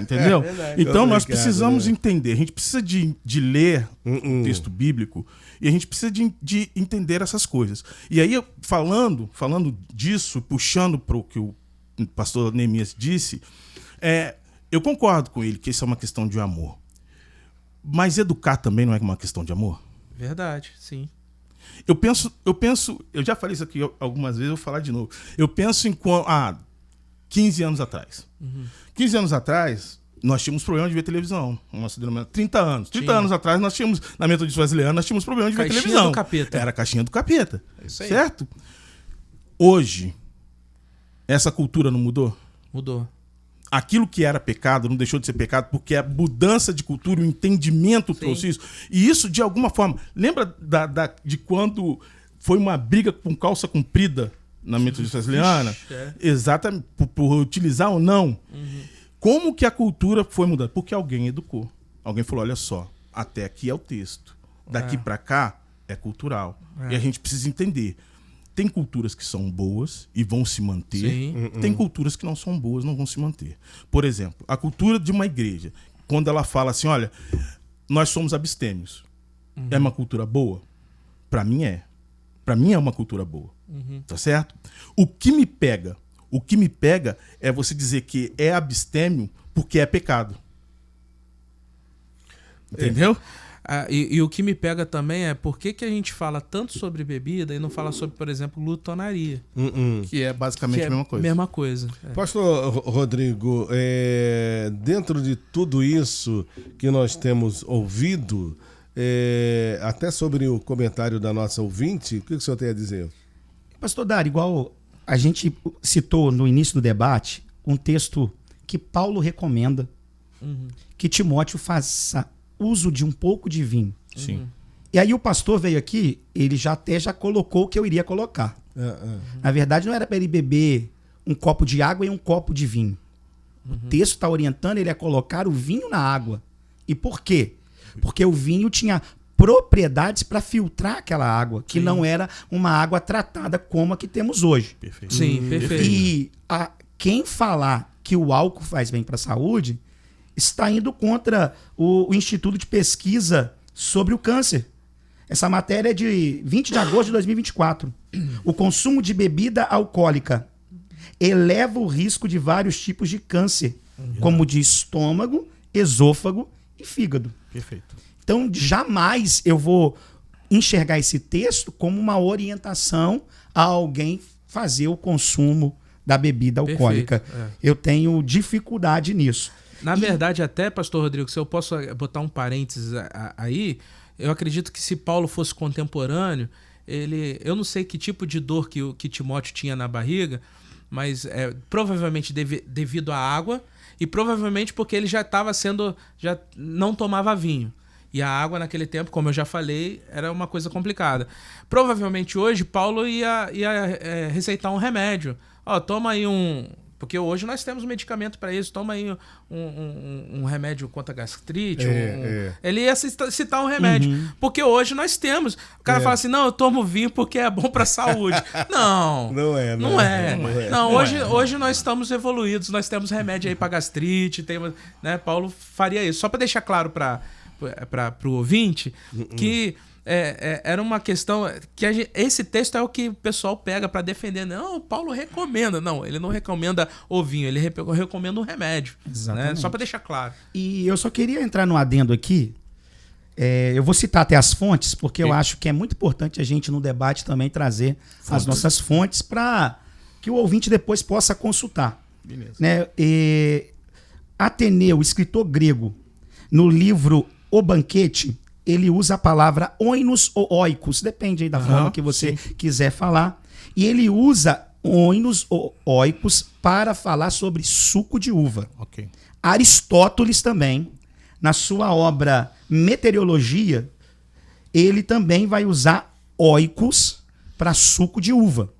D: Entendeu? Então nós precisamos entender. A gente precisa de ler o texto bíblico e a gente precisa de entender essas coisas. E aí, falando disso, puxando para o que o pastor Neemias disse, eu concordo com ele que isso é uma questão de amor. Mas educar também não é uma questão de amor?
B: Verdade, sim.
D: Eu penso, eu já falei isso aqui algumas vezes, eu vou falar de novo. Eu penso em 15 anos atrás. 15 anos atrás, nós tínhamos problema de ver televisão. 30 anos. 30 anos atrás, nós tínhamos, na Metodista Wesleyana, nós tínhamos problema de ver televisão.
B: Caixinha do capeta.
D: Era a caixinha do capeta.
B: Isso aí.
D: Certo? Hoje, essa cultura não mudou?
B: Mudou.
D: Aquilo que era pecado não deixou de ser pecado porque a mudança de cultura, o entendimento trouxe isso. E isso, de alguma forma... Lembra de quando foi uma briga com calça comprida na Metodista Wesleyana? Exatamente. Por utilizar ou não. Como que a cultura foi mudando? Porque alguém educou. Alguém falou, olha só, até aqui é o texto. Daqui para cá é cultural. E a gente precisa entender. Tem culturas que são boas e vão se manter. Tem culturas que não são boas, não vão se manter. Por exemplo, a cultura de uma igreja, quando ela fala assim, olha, nós somos abstêmios. É uma cultura boa? Para mim é. Para mim é uma cultura boa. Tá certo? O que me pega é você dizer que é abstêmio porque é pecado. Entendeu?
B: E o que me pega também é por que a gente fala tanto sobre bebida e não fala sobre, por exemplo, glutonaria.
D: Que é basicamente a mesma coisa.
B: Mesma coisa.
A: Pastor Rodrigo, dentro de tudo isso que nós temos ouvido, até sobre o comentário da nossa ouvinte, o que o senhor tem a dizer?
C: Pastor Dário, igual a gente citou no início do debate, um texto que Paulo recomenda que Timóteo faça uso de um pouco de vinho.
D: Sim.
C: E aí o pastor veio aqui, ele já colocou o que eu iria colocar. Na verdade, não era para ele beber um copo de água e um copo de vinho. O texto está orientando ele a colocar o vinho na água. E por quê? Porque o vinho tinha propriedades para filtrar aquela água, que não era uma água tratada como a que temos hoje.
D: Perfeito.
B: Sim, perfeito.
C: E quem falar que o álcool faz bem para a saúde está indo contra o Instituto de Pesquisa sobre o Câncer. Essa matéria é de 20 de agosto de 2024. O consumo de bebida alcoólica eleva o risco de vários tipos de câncer, como de estômago, esôfago e fígado.
D: Perfeito.
C: Então, jamais eu vou enxergar esse texto como uma orientação a alguém fazer o consumo da bebida alcoólica. Eu tenho dificuldade nisso.
B: Na verdade, até, pastor Rodrigo, se eu posso botar um parênteses aí, eu acredito que se Paulo fosse contemporâneo, eu não sei que tipo de dor que Timóteo tinha na barriga, mas provavelmente devido à água e provavelmente porque ele já não tomava vinho. E a água naquele tempo, como eu já falei, era uma coisa complicada. Provavelmente hoje Paulo ia receitar um remédio. Toma aí porque hoje nós temos medicamento para isso. Toma aí um remédio contra gastrite. Ele ia citar um remédio. Porque hoje nós temos. O cara fala assim, não, eu tomo vinho porque é bom para a saúde. Não. Não é. Hoje nós estamos evoluídos. Nós temos remédio aí para gastrite. Temos, né? Paulo faria isso. Só para deixar claro para o ouvinte que... era uma questão que esse texto é o que o pessoal pega para defender. Não, o Paulo recomenda. Não, ele não recomenda o vinho, ele recomenda um remédio. Né? Só para deixar claro.
C: E eu só queria entrar no adendo aqui. Eu vou citar até as fontes, porque eu acho que é muito importante a gente no debate também trazer as nossas fontes para que o ouvinte depois possa consultar.
D: Beleza.
C: Né? Ateneu, escritor grego, no livro O Banquete, ele usa a palavra oinos ou oikos, depende aí da forma que você quiser falar. E ele usa oinos ou oikos para falar sobre suco de uva.
D: Okay.
C: Aristóteles também, na sua obra Meteorologia, ele também vai usar oikos para suco de uva.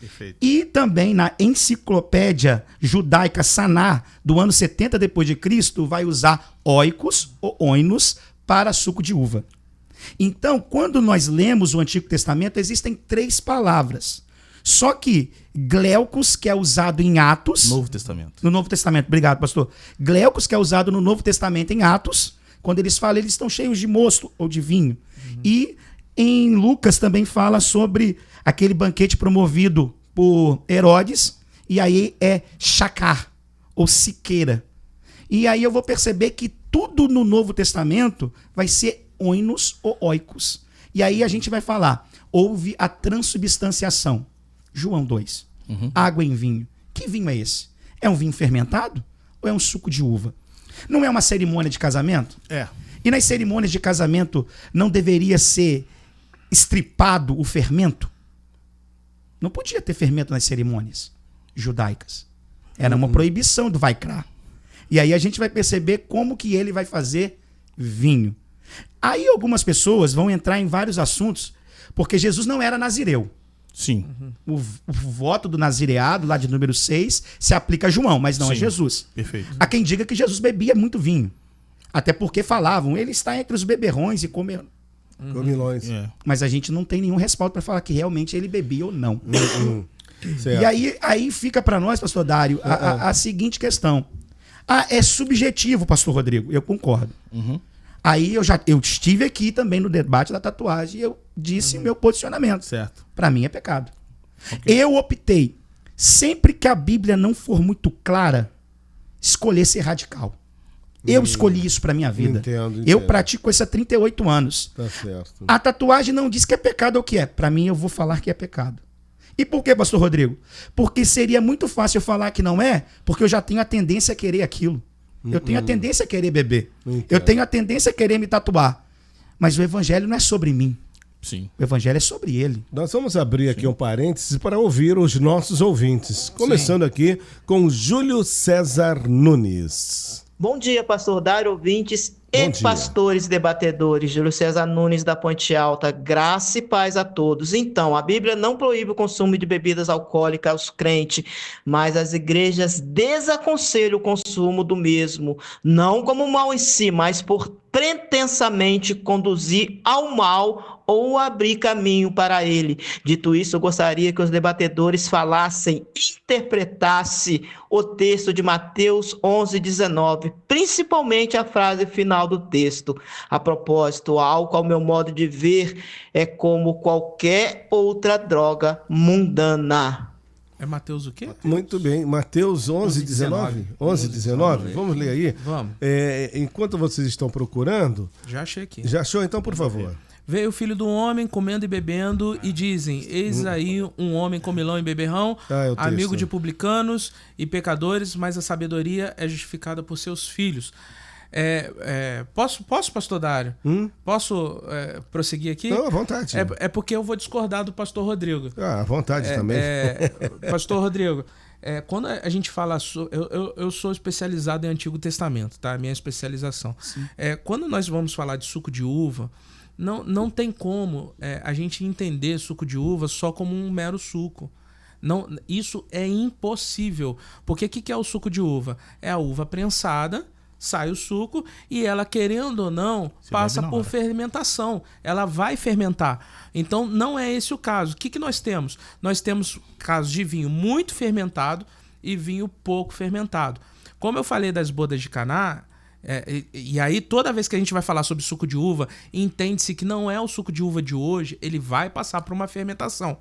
D: Perfeito.
C: E também na enciclopédia judaica Sanar, do ano 70 d.C., vai usar oikos ou oinos para suco de uva. Então, quando nós lemos o Antigo Testamento, existem 3 palavras: Só que Glaucus, que é usado em Atos...
D: Novo Testamento.
C: No Novo Testamento, obrigado, pastor. Glaucus, que é usado no Novo Testamento em Atos, quando eles falam, eles estão cheios de mosto ou de vinho. E em Lucas também fala sobre aquele banquete promovido por Herodes, e aí é chacar, ou siqueira. E aí eu vou perceber que tudo no Novo Testamento vai ser oinos ou oikos. E aí a gente vai falar, houve a transubstanciação. João 2. Água em vinho. Que vinho é esse? É um vinho fermentado ou é um suco de uva? Não é uma cerimônia de casamento?
D: É.
C: E nas cerimônias de casamento não deveria ser estripado o fermento? Não podia ter fermento nas cerimônias judaicas. Era uma proibição do Vaikra. E aí a gente vai perceber como que ele vai fazer vinho. Aí algumas pessoas vão entrar em vários assuntos, porque Jesus não era nazireu.
D: Sim.
C: O voto do nazireado, lá de número 6, se aplica a João, mas não a Jesus.
D: Perfeito.
C: Há quem diga que Jesus bebia muito vinho. Até porque falavam, ele está entre os beberrões e comer.
A: Comilões.
D: É.
C: Mas a gente não tem nenhum respaldo para falar que realmente ele bebia ou não.
A: Certo.
C: E aí fica para nós, pastor Dário, a seguinte questão. É subjetivo, pastor Rodrigo, eu concordo. Aí eu estive aqui também no debate da tatuagem e eu disse meu posicionamento.
D: Certo.
C: Para mim é pecado. Eu optei, sempre que a Bíblia não for muito clara, escolher ser radical. Eu escolhi isso para minha vida.
A: Entendo.
C: Eu pratico isso há 38 anos.
A: Tá certo.
C: A tatuagem não diz que é pecado ou que é. Para mim, eu vou falar que é pecado. E por que, pastor Rodrigo? Porque seria muito fácil eu falar que não é, porque eu já tenho a tendência a querer aquilo. Eu tenho a tendência a querer beber. Eu tenho a tendência a querer me tatuar. Mas o evangelho não é sobre mim.
D: Sim.
C: O evangelho é sobre ele.
A: Nós vamos abrir aqui um parênteses para ouvir os nossos ouvintes. Começando aqui com Júlio César Nunes.
E: Bom dia, pastor Dário, ouvintes
A: Bom
E: e
A: dia.
E: pastores debatedores. Júlio César Nunes da Ponte Alta, graça e paz a todos. Então, a Bíblia não proíbe o consumo de bebidas alcoólicas aos crentes, mas as igrejas desaconselham o consumo do mesmo, não como mal em si, mas por pretensamente conduzir ao mal ou abrir caminho para ele. Dito isso, eu gostaria que os debatedores falassem, interpretassem o texto de Mateus 11:19, principalmente a frase final do texto. A propósito, o álcool, ao meu modo de ver, é como qualquer outra droga mundana.
B: É Mateus o quê?
A: Muito bem. Mateus 11:19. 11:19. Vamos ler aí?
B: Vamos.
A: Enquanto vocês estão procurando,
B: Já achei aqui.
A: já achou? Então, por favor.
B: Veio o filho do homem comendo e bebendo, e dizem: eis aí um homem comilão e beberrão,
A: É o texto.
B: amigo de publicanos e pecadores, mas a sabedoria é justificada por seus filhos. Posso, pastor Dário? Posso prosseguir aqui?
A: Não, à vontade.
B: É porque eu vou discordar do pastor Rodrigo.
A: À vontade também.
B: Pastor Rodrigo, quando a gente fala... Eu sou especializado em Antigo Testamento, tá? Minha especialização. Quando nós vamos falar de suco de uva, não tem como a gente entender suco de uva só como um mero suco. Não, isso é impossível. Porque o que é o suco de uva? É a uva prensada, sai o suco e ela, querendo ou não, passa por fermentação. Ela vai fermentar. Então, não é esse o caso. O que nós temos? Nós temos casos de vinho muito fermentado e vinho pouco fermentado. Como eu falei das bodas de Caná, e aí toda vez que a gente vai falar sobre suco de uva, entende-se que não é o suco de uva de hoje, ele vai passar por uma fermentação.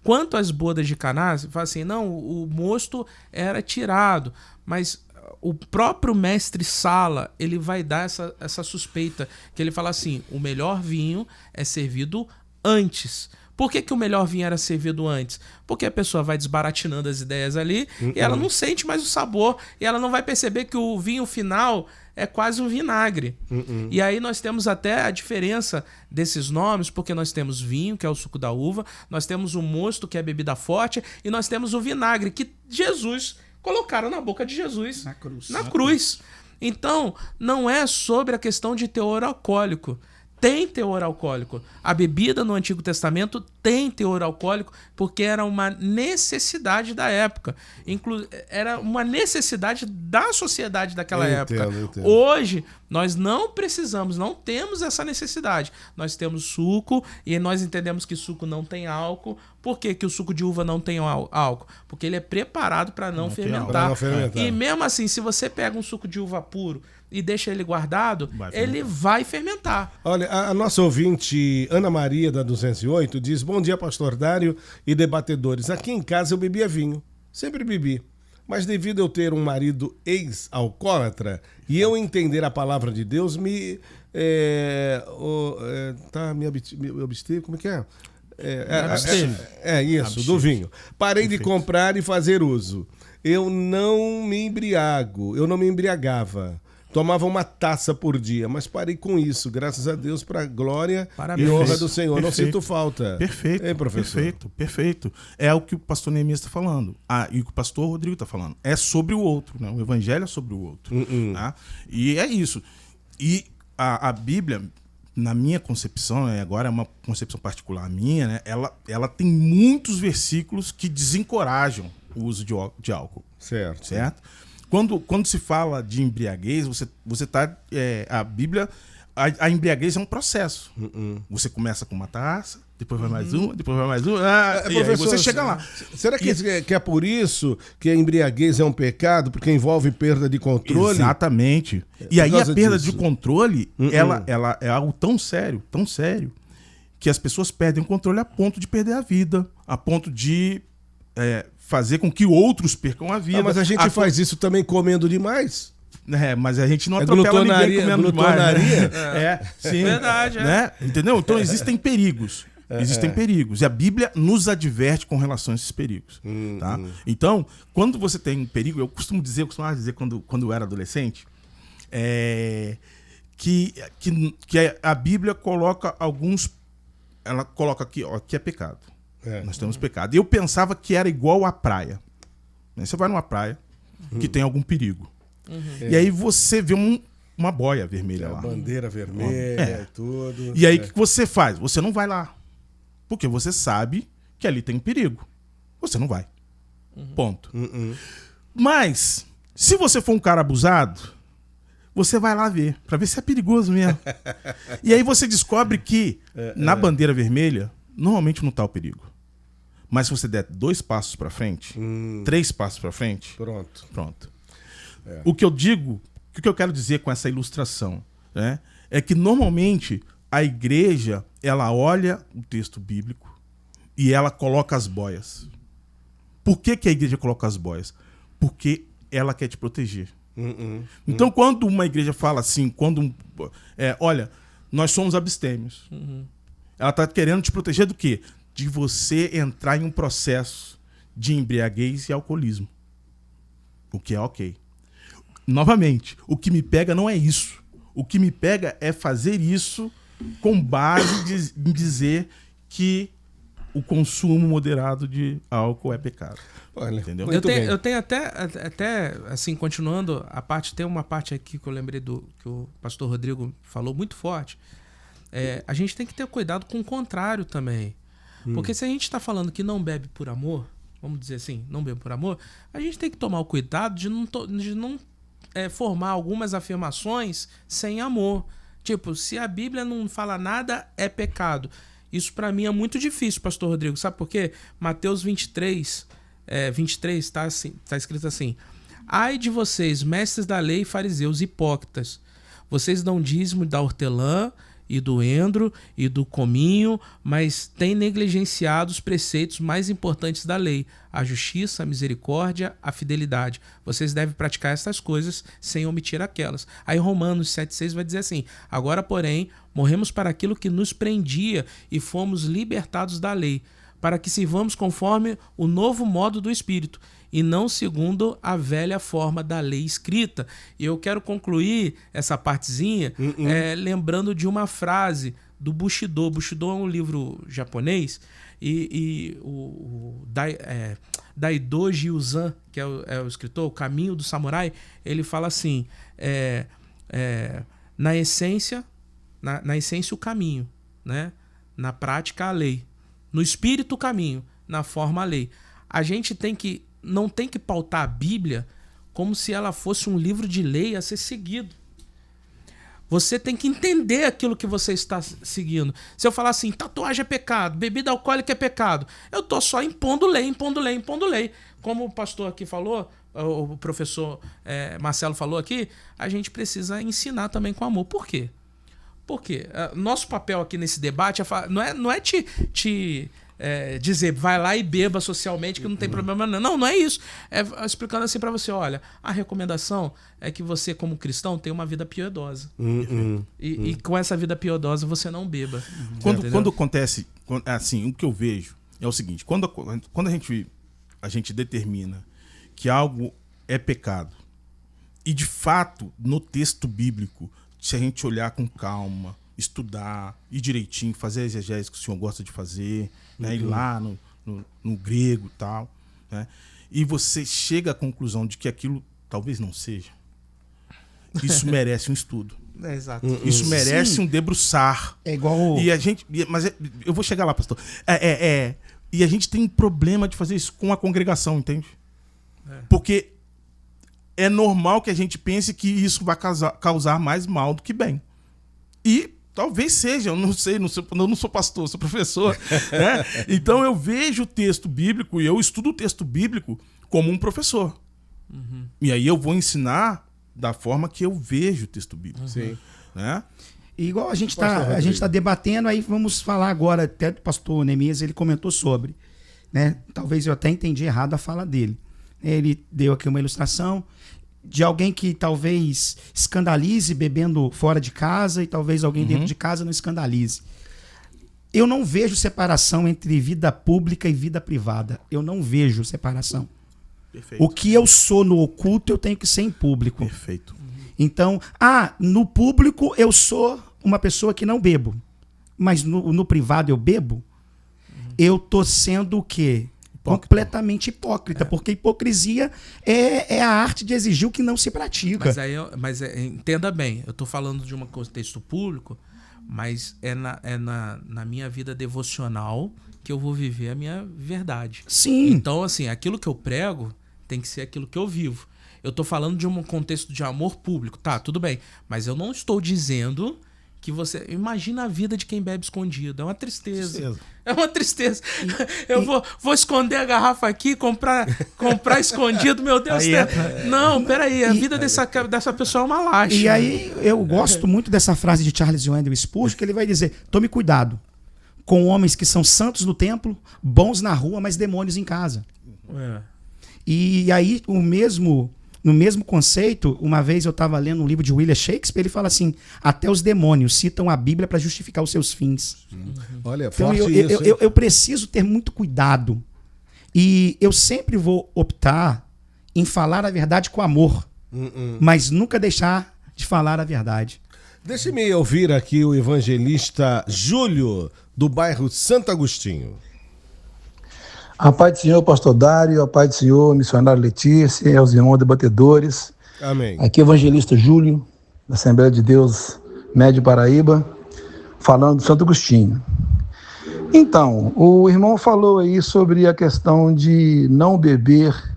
B: Quanto às bodas de Caná, você fala assim, não, o mosto era tirado, mas o próprio mestre Sala, ele vai dar essa suspeita, que ele fala assim, o melhor vinho é servido antes. Por que o melhor vinho era servido antes? Porque a pessoa vai desbaratinando as ideias ali e ela não sente mais o sabor e ela não vai perceber que o vinho final é quase um vinagre. E aí nós temos até a diferença desses nomes, porque nós temos vinho, que é o suco da uva, nós temos o mosto, que é a bebida forte, e nós temos o vinagre, que Jesus colocaram na boca de Jesus na cruz. Então, não é sobre a questão de teor alcoólico. Tem teor alcoólico. A bebida no Antigo Testamento tem teor alcoólico porque era uma necessidade da época. Era uma necessidade da sociedade daquela época.
A: Entendo.
B: Hoje, Nós não precisamos, não temos essa necessidade. Nós temos suco e nós entendemos que suco não tem álcool. Por que que o suco de uva não tem álcool? Porque ele é preparado para não fermentar. E mesmo assim, se você pega um suco de uva puro e deixa ele guardado, ele vai fermentar.
A: Olha, a nossa ouvinte Ana Maria, da 208, diz: bom dia, pastor Dário e debatedores. Aqui em casa eu bebia vinho, sempre bebi. Mas devido eu ter um marido ex-alcoólatra e eu entender a palavra de Deus, me abster, como é que é? Isso, do vinho. Parei de comprar e fazer uso. Eu não me embriagava. Tomava uma taça por dia, mas parei com isso, graças a Deus, para a glória e honra do Senhor. Não sinto falta.
D: Perfeito, professor. Perfeito. É o que o pastor Neemias está falando. E o que o pastor Rodrigo está falando. É sobre o outro, né? O evangelho é sobre o outro. Tá? E é isso. E a Bíblia, na minha concepção, agora é uma concepção particular minha, né? Ela tem muitos versículos que desencorajam o uso de álcool. Certo? Quando se fala de embriaguez, você tá. A Bíblia. A embriaguez é um processo. Você começa com uma taça, depois vai mais uma, depois vai mais uma. E aí você chega lá.
A: Será que é por isso que a embriaguez é um pecado? Porque envolve perda de controle?
D: Exatamente. E aí a perda de controle, ela é algo tão sério, que as pessoas perdem o controle a ponto de perder a vida, a ponto de fazer com que outros percam a vida.
A: Mas a gente faz isso também comendo demais.
D: Mas a gente não atropela ninguém comendo demais. Né? Sim.
B: Verdade,
D: né? Entendeu? Então existem perigos. Existem perigos. E a Bíblia nos adverte com relação a esses perigos. Tá? Então, quando você tem um perigo, eu costumava dizer quando eu era adolescente, que a Bíblia coloca alguns. Ela coloca aqui, ó, que é pecado. Nós temos pecado. E eu pensava que era igual à praia. Você vai numa praia que tem algum perigo. E aí você vê uma boia vermelha lá.
A: Bandeira vermelha, tudo.
D: E aí o que você faz? Você não vai lá. Porque você sabe que ali tem perigo. Você não vai. Ponto. Mas, se você for um cara abusado, você vai lá ver, pra ver se é perigoso mesmo. E aí você descobre que na bandeira vermelha, normalmente não tá o perigo. Mas se você der 2 passos pra frente, 3 passos pra frente, pronto. O que eu quero dizer com essa ilustração, né, é que normalmente a igreja, ela olha o texto bíblico e ela coloca as boias. Por que a igreja coloca as boias? Porque ela quer te proteger. Então, quando uma igreja fala assim, olha, nós somos abstêmios. Ela está querendo te proteger do quê? De você entrar em um processo de embriaguez e alcoolismo. O que é ok. Novamente, o que me pega não é isso. O que me pega é fazer isso com base em dizer que o consumo moderado de álcool é pecado.
A: Olha,
D: entendeu?
B: Eu tenho até assim, continuando, tem uma parte aqui que eu lembrei que o pastor Rodrigo falou muito forte. A gente tem que ter cuidado com o contrário também. Porque se a gente está falando que não bebe por amor, vamos dizer assim, não bebe por amor, a gente tem que tomar o cuidado de não formar algumas afirmações sem amor. Tipo, se a Bíblia não fala nada, é pecado. Isso para mim é muito difícil, pastor Rodrigo. Sabe por quê? Mateus 23 está escrito assim: ai de vocês, mestres da lei e fariseus hipócritas, vocês dão dízimo da hortelã e do endro e do cominho, mas têm negligenciado os preceitos mais importantes da lei, a justiça, a misericórdia, a fidelidade. Vocês devem praticar essas coisas sem omitir aquelas. Aí Romanos 7,6 vai dizer assim: agora, porém, morremos para aquilo que nos prendia e fomos libertados da lei, para que sirvamos conforme o novo modo do Espírito, e não segundo a velha forma da lei escrita. E eu quero concluir essa partezinha lembrando de uma frase do Bushido. Bushido é um livro japonês, e o Daido Jiuzan, que é o escritor, O Caminho do Samurai, ele fala assim, na essência o caminho, né? Na prática a lei, no espírito o caminho, na forma a lei. A gente não tem que pautar a Bíblia como se ela fosse um livro de lei a ser seguido. Você tem que entender aquilo que você está seguindo. Se eu falar assim, tatuagem é pecado, bebida alcoólica é pecado, eu tô só impondo lei. Como o pastor aqui falou, o professor Marcelo falou aqui, a gente precisa ensinar também com amor. Por quê? Porque nosso papel aqui nesse debate não é te dizer, vai lá e beba socialmente que não tem problema não. Não é isso. É explicando assim pra você, olha, a recomendação é que você, como cristão, tenha uma vida piedosa. E com essa vida piedosa você não beba.
D: Quando acontece, assim, o que eu vejo é o seguinte, quando a gente determina que algo é pecado, e de fato, no texto bíblico, se a gente olhar com calma, estudar, ir direitinho, fazer a exegese que o senhor gosta de fazer, né, ir lá no grego e tal, né, e você chega à conclusão de que aquilo talvez não seja, isso merece um estudo.
B: Exato.
D: Isso merece um debruçar.
C: É igual...
D: Mas eu vou chegar lá, pastor. E a gente tem um problema de fazer isso com a congregação, entende? Porque é normal que a gente pense que isso vai causar mais mal do que bem. E talvez seja, eu não sei, eu não sou pastor, sou professor. Né? Então eu vejo o texto bíblico e eu estudo o texto bíblico como um professor. E aí eu vou ensinar da forma que eu vejo o texto bíblico.
A: Sim.
D: Né?
C: E igual a gente está debatendo, aí vamos falar agora, até do pastor Neemias, ele comentou sobre, né? Talvez eu até entendi errado a fala dele. Ele deu aqui uma ilustração de alguém que talvez escandalize bebendo fora de casa e talvez alguém dentro de casa não escandalize. Eu não vejo separação entre vida pública e vida privada. Eu não vejo separação.
D: Perfeito.
C: O que eu sou no oculto, eu tenho que ser em público.
D: Perfeito.
C: Então, no público eu sou uma pessoa que não bebo, mas no privado eu bebo, eu tô sendo o quê? Completamente hipócrita, porque hipocrisia é a arte de exigir o que não se pratica.
B: Mas entenda bem, eu estou falando de um contexto público, mas na minha vida devocional que eu vou viver a minha verdade.
C: Sim.
B: Então, assim, aquilo que eu prego tem que ser aquilo que eu vivo. Eu estou falando de um contexto de amor público, tá, tudo bem, mas eu não estou dizendo que você... Imagina a vida de quem bebe escondido. É uma tristeza. É uma tristeza. Eu vou esconder a garrafa aqui, comprar escondido, meu Deus. Não, peraí. A vida dessa pessoa é uma laxa.
C: E aí eu gosto muito dessa frase de Charles Wendell Spurgeon, que ele vai dizer, tome cuidado com homens que são santos no templo, bons na rua, mas demônios em casa. E aí no mesmo conceito, uma vez eu estava lendo um livro de William Shakespeare, ele fala assim, até os demônios citam a Bíblia para justificar os seus fins.
A: Olha,
C: então
A: forte
C: eu preciso ter muito cuidado. E eu sempre vou optar em falar a verdade com amor, mas nunca deixar de falar a verdade.
A: Deixe-me ouvir aqui o evangelista Júlio, do bairro Santo Agostinho.
F: A paz do Senhor, pastor Dário, a paz do Senhor, missionário Letícia, e aos irmãos debatedores.
A: Amém.
F: Aqui é o evangelista Júlio, da Assembleia de Deus Médio Paraíba, falando do Santo Agostinho. Então, o irmão falou aí sobre a questão de não beber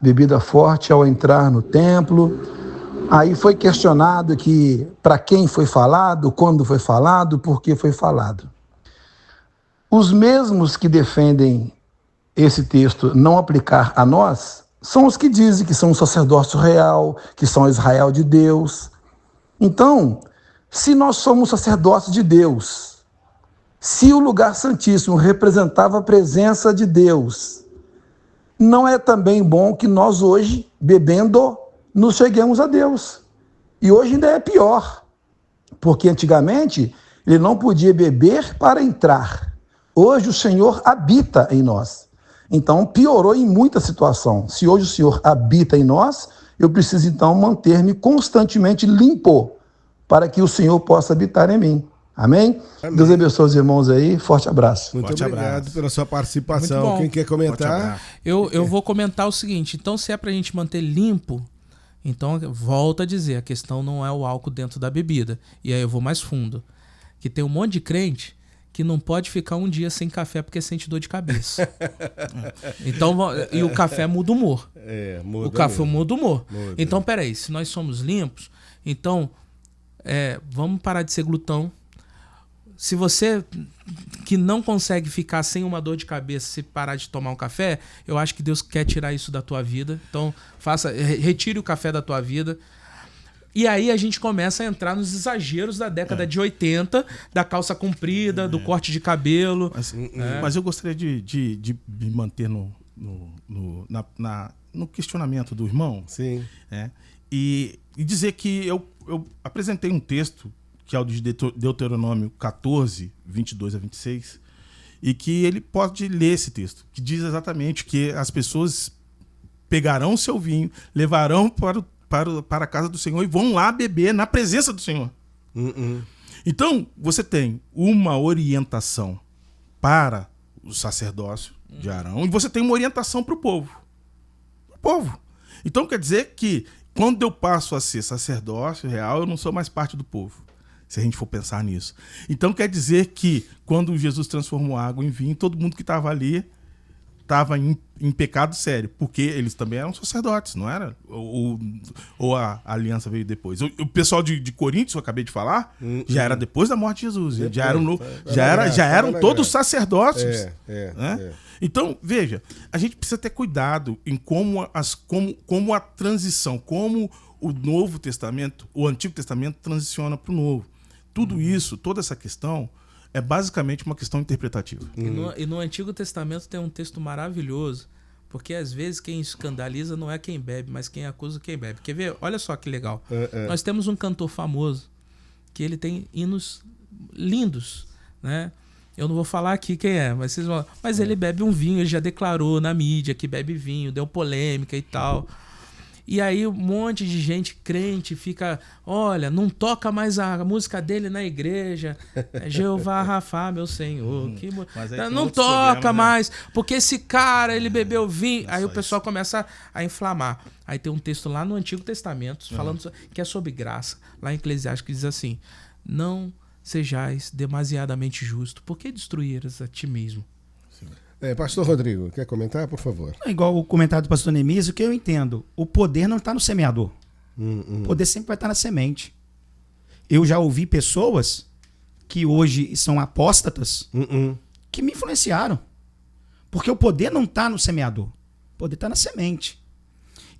F: bebida forte ao entrar no templo. Aí foi questionado que para quem foi falado, quando foi falado, por que foi falado. Os mesmos que defendem esse texto não aplicar a nós, são os que dizem que são o sacerdócio real, que são Israel de Deus. Então, se nós somos sacerdotes de Deus, se o lugar santíssimo representava a presença de Deus, não é também bom que nós hoje, bebendo, nos cheguemos a Deus. E hoje ainda é pior, porque antigamente ele não podia beber para entrar. Hoje o Senhor habita em nós. Então, piorou em muita situação. Se hoje o Senhor habita em nós, eu preciso, então, manter-me constantemente limpo para que o Senhor possa habitar em mim. Amém? Deus abençoe os irmãos aí. Forte abraço.
A: Muito obrigado pela sua participação. Quem quer comentar?
B: Eu vou comentar o seguinte. Então, se é para a gente manter limpo, então, volto a dizer, a questão não é o álcool dentro da bebida. E aí eu vou mais fundo. Que tem um monte de crente que não pode ficar um dia sem café porque sente dor de cabeça. Então, e o café muda o humor.
A: Muda
B: o café muda o humor. Então, peraí, se nós somos limpos, então vamos parar de ser glutão. Se você que não consegue ficar sem uma dor de cabeça se parar de tomar um café, eu acho que Deus quer tirar isso da tua vida. Então, retire o café da tua vida. E aí a gente começa a entrar nos exageros da década de 80, da calça comprida, do corte de cabelo.
D: Mas eu gostaria de me manter no questionamento do irmão.
A: Sim.
D: E dizer que eu apresentei um texto, que é o de Deuteronômio 14, 22 a 26, e que ele pode ler esse texto, que diz exatamente que as pessoas pegarão o seu vinho, levarão para a casa do Senhor e vão lá beber na presença do Senhor. Então, você tem uma orientação para o sacerdócio de Arão e você tem uma orientação para o povo. Então, quer dizer que quando eu passo a ser sacerdócio real, eu não sou mais parte do povo, se a gente for pensar nisso. Então, quer dizer que quando Jesus transformou a água em vinho, todo mundo que estava ali estava em pecado sério, porque eles também eram sacerdotes, não era? Ou a aliança veio depois? O pessoal de Coríntios, eu acabei de falar, já era depois da morte de Jesus. Já eram todos sacerdócios. Então, veja, a gente precisa ter cuidado em como a transição, como o Novo Testamento, o Antigo Testamento transiciona para o Novo. Tudo isso, toda essa questão, é basicamente uma questão interpretativa.
B: E no Antigo Testamento tem um texto maravilhoso, porque às vezes quem escandaliza não é quem bebe, mas quem acusa quem bebe. Quer ver? Olha só que legal. Nós temos um cantor famoso que ele tem hinos lindos, né? Eu não vou falar aqui quem é, mas vocês vão... Mas ele bebe um vinho, ele já declarou na mídia que bebe vinho, deu polêmica e tal. E aí um monte de gente crente fica, olha, não toca mais a música dele na igreja. Jeová Rafa, meu Senhor. Não toca mais, porque esse cara, ele bebeu vinho. Aí o pessoal começa a inflamar. Aí tem um texto lá no Antigo Testamento, falando que é sobre graça. Lá em Eclesiastes que diz assim, não sejais demasiadamente justo. Por que destruíras a ti mesmo?
A: Pastor Rodrigo, quer comentar, por favor?
C: Igual o comentário do pastor Nemísio, que eu entendo. O poder não está no semeador. O poder sempre vai estar na semente. Eu já ouvi pessoas que hoje são apóstatas que me influenciaram. Porque o poder não está no semeador. O poder está na semente.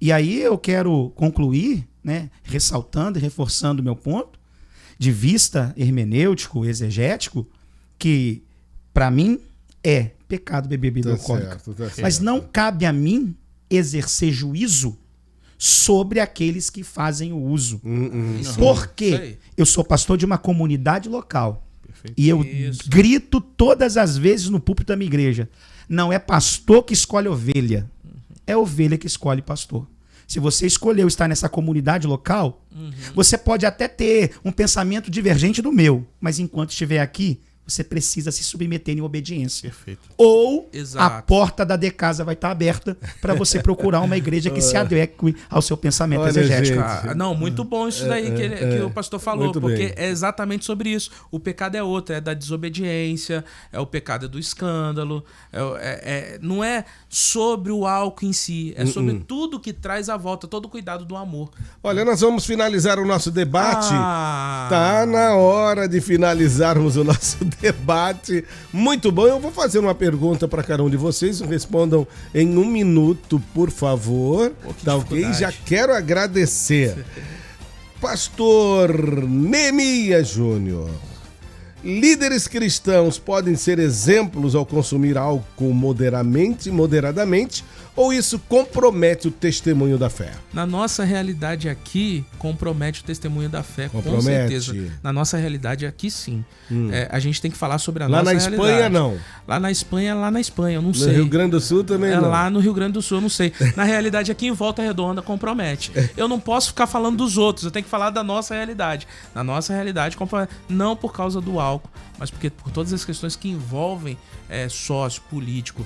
C: E aí eu quero concluir, né, ressaltando e reforçando o meu ponto de vista hermenêutico, exegético, que para mim é pecado beber bebida alcoólica. Mas não cabe a mim exercer juízo sobre aqueles que fazem o uso. Porque eu sou pastor de uma comunidade local. Perfeito. E eu grito todas as vezes no púlpito da minha igreja. Não é pastor que escolhe ovelha. É ovelha que escolhe pastor. Se você escolheu estar nessa comunidade local, você pode até ter um pensamento divergente do meu. Mas enquanto estiver aqui, você precisa se submeter em obediência.
D: Perfeito.
C: Ou a porta da decasa vai estar aberta para você procurar uma igreja que se adeque ao seu pensamento exegético.
B: Não, muito bom isso daí que o pastor falou, muito porque bem. É exatamente sobre isso. O pecado é outro, é da desobediência, é o pecado do escândalo, não é sobre o álcool em si, é sobre tudo que traz à volta, todo o cuidado do amor.
A: Olha, nós vamos finalizar o nosso debate. Tá na hora de finalizarmos o nosso debate. Muito bom. Eu vou fazer uma pergunta para cada um de vocês. Respondam em 1 minuto, por favor. Tá ok? Já quero agradecer. Pastor Neemias Júnior. Líderes cristãos podem ser exemplos ao consumir álcool moderadamente, ou isso compromete o testemunho da fé?
B: Na nossa realidade aqui, compromete o testemunho da fé, com certeza. Na nossa realidade aqui, sim. A gente tem que falar sobre a nossa realidade.
A: Lá na Espanha, não?
B: Lá na Espanha, eu não sei.
A: No Rio Grande do Sul também não?
B: Lá no Rio Grande do Sul, eu não sei. Na realidade aqui, em Volta Redonda, compromete. Eu não posso ficar falando dos outros, eu tenho que falar da nossa realidade. Na nossa realidade, compromete. Não por causa do álcool, mas porque por todas as questões que envolvem sócio, político,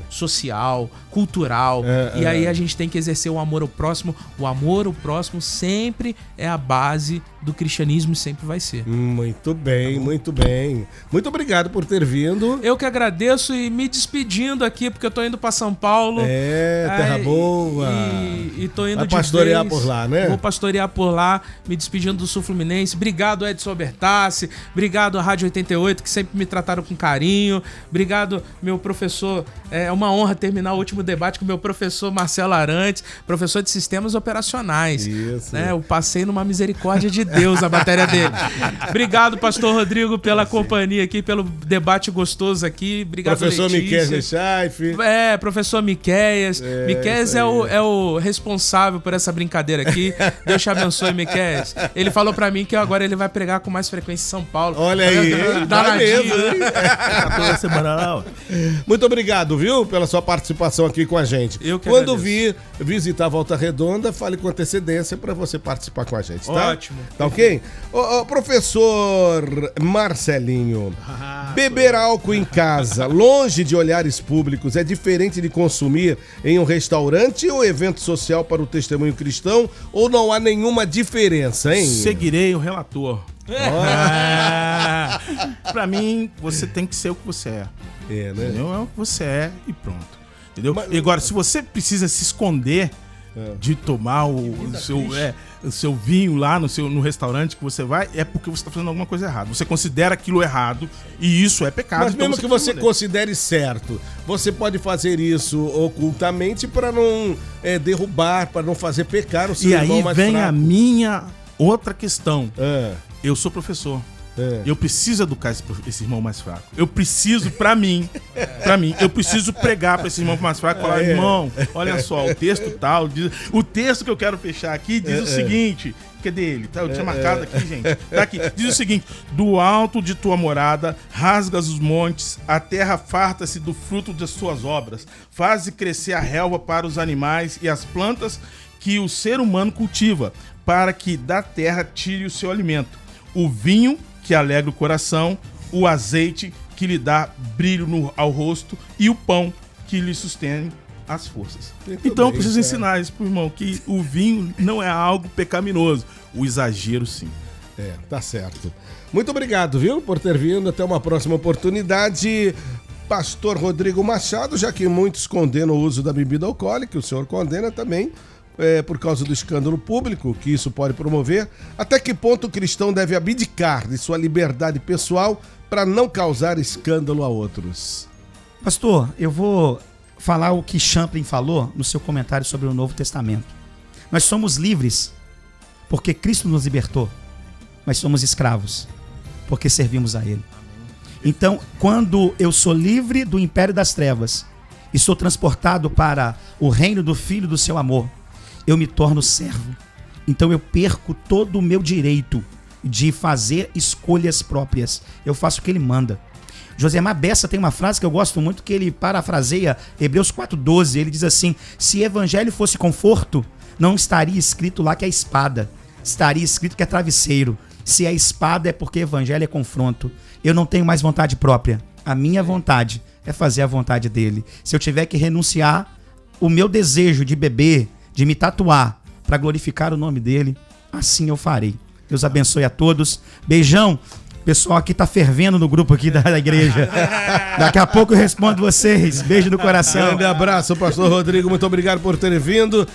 B: social, cultural. E aí a gente tem que exercer o amor ao próximo. O amor ao próximo sempre é a base do cristianismo e sempre vai ser.
A: Muito bem, muito bem. Muito obrigado por ter vindo.
B: Eu que agradeço e me despedindo aqui, porque eu tô indo pra São Paulo.
A: Terra boa.
B: E tô indo
A: vai pastorear por lá, né?
B: Vou pastorear por lá, me despedindo do Sul Fluminense. Obrigado, Edson Albertassi. Obrigado, a Rádio 88, que sempre me trataram com carinho. Obrigado, meu professor. É uma honra terminar o último debate com o meu professor Marcelo Arantes, professor de Sistemas Operacionais.
A: Isso.
B: Eu passei numa misericórdia de Deus a matéria dele. Obrigado, pastor Rodrigo, pela companhia aqui, pelo debate gostoso aqui. Obrigado,
A: professor
B: Letícia.
A: Miqueias Nechaif.
B: Professor Miqueias. Miqueias é o responsável por essa brincadeira aqui. Deus te abençoe, Miqueias. Ele falou pra mim que agora ele vai pregar com mais frequência em São Paulo.
A: Olha aí.
D: Toda semana lá, ó.
A: Muito obrigado, viu, pela sua participação aqui com a gente.
B: Eu que
A: Quando
B: agradeço.
A: vir visitar a Volta Redonda, fale com antecedência para você participar com a gente, tá?
B: Ótimo.
A: Tá ok? Professor Marcelinho, beber álcool em casa, longe de olhares públicos, é diferente de consumir em um restaurante ou evento social para o testemunho cristão, ou não há nenhuma diferença, hein?
D: Seguirei o relator. Pra mim, você tem que ser o que você é.
A: Né?
D: Entendeu? É o que você é e pronto. Entendeu? E agora, se você precisa se esconder de tomar o seu vinho lá no restaurante que você vai, é porque você está fazendo alguma coisa errada. Você considera aquilo errado e isso é pecado.
A: Mas mesmo que você considere certo, você pode fazer isso ocultamente para não derrubar, para não fazer pecar o seu irmão mais fraco.
D: E aí vem a minha outra questão. Eu sou professor. Eu preciso educar esse irmão mais fraco. Eu preciso, pra mim, eu preciso pregar pra esse irmão mais fraco e falar, irmão, olha só, o texto tal, o texto que eu quero fechar aqui diz o seguinte, cadê ele? Eu tinha marcado aqui, gente. Tá aqui. Diz o seguinte, do alto de tua morada, rasgas os montes, a terra farta-se do fruto das suas obras, faze crescer a relva para os animais e as plantas que o ser humano cultiva, para que da terra tire o seu alimento. O vinho que alegra o coração, o azeite que lhe dá brilho ao rosto e o pão que lhe sustém as forças. Então eu preciso ensinar isso pro irmão, que o vinho não é algo pecaminoso, o exagero sim.
A: Tá certo. Muito obrigado, viu, por ter vindo. Até uma próxima oportunidade. Pastor Rodrigo Machado, já que muitos condenam o uso da bebida alcoólica, o senhor condena também, por causa do escândalo público que isso pode promover. Até que ponto o cristão deve abdicar de sua liberdade pessoal para não causar escândalo a outros?
C: Pastor, eu vou falar o que Champlin falou no seu comentário sobre o Novo Testamento. Nós somos livres porque Cristo nos libertou, mas somos escravos porque servimos a Ele. Então, quando eu sou livre do império das trevas e sou transportado para o reino do Filho do seu amor, eu me torno servo. Então eu perco todo o meu direito de fazer escolhas próprias. Eu faço o que ele manda. Josemar Bessa tem uma frase que eu gosto muito, que ele parafraseia Hebreus 4:12. Ele diz assim: se evangelho fosse conforto, não estaria escrito lá que é espada. Estaria escrito que é travesseiro. Se é espada é porque evangelho é confronto. Eu não tenho mais vontade própria. A minha vontade é fazer a vontade dele. Se eu tiver que renunciar o meu desejo de beber, de me tatuar para glorificar o nome dele, assim eu farei. Deus abençoe a todos. Beijão. O pessoal aqui tá fervendo no grupo aqui da igreja. Daqui a pouco eu respondo vocês. Beijo no coração.
A: Grande abraço, pastor Rodrigo. Muito obrigado por ter vindo.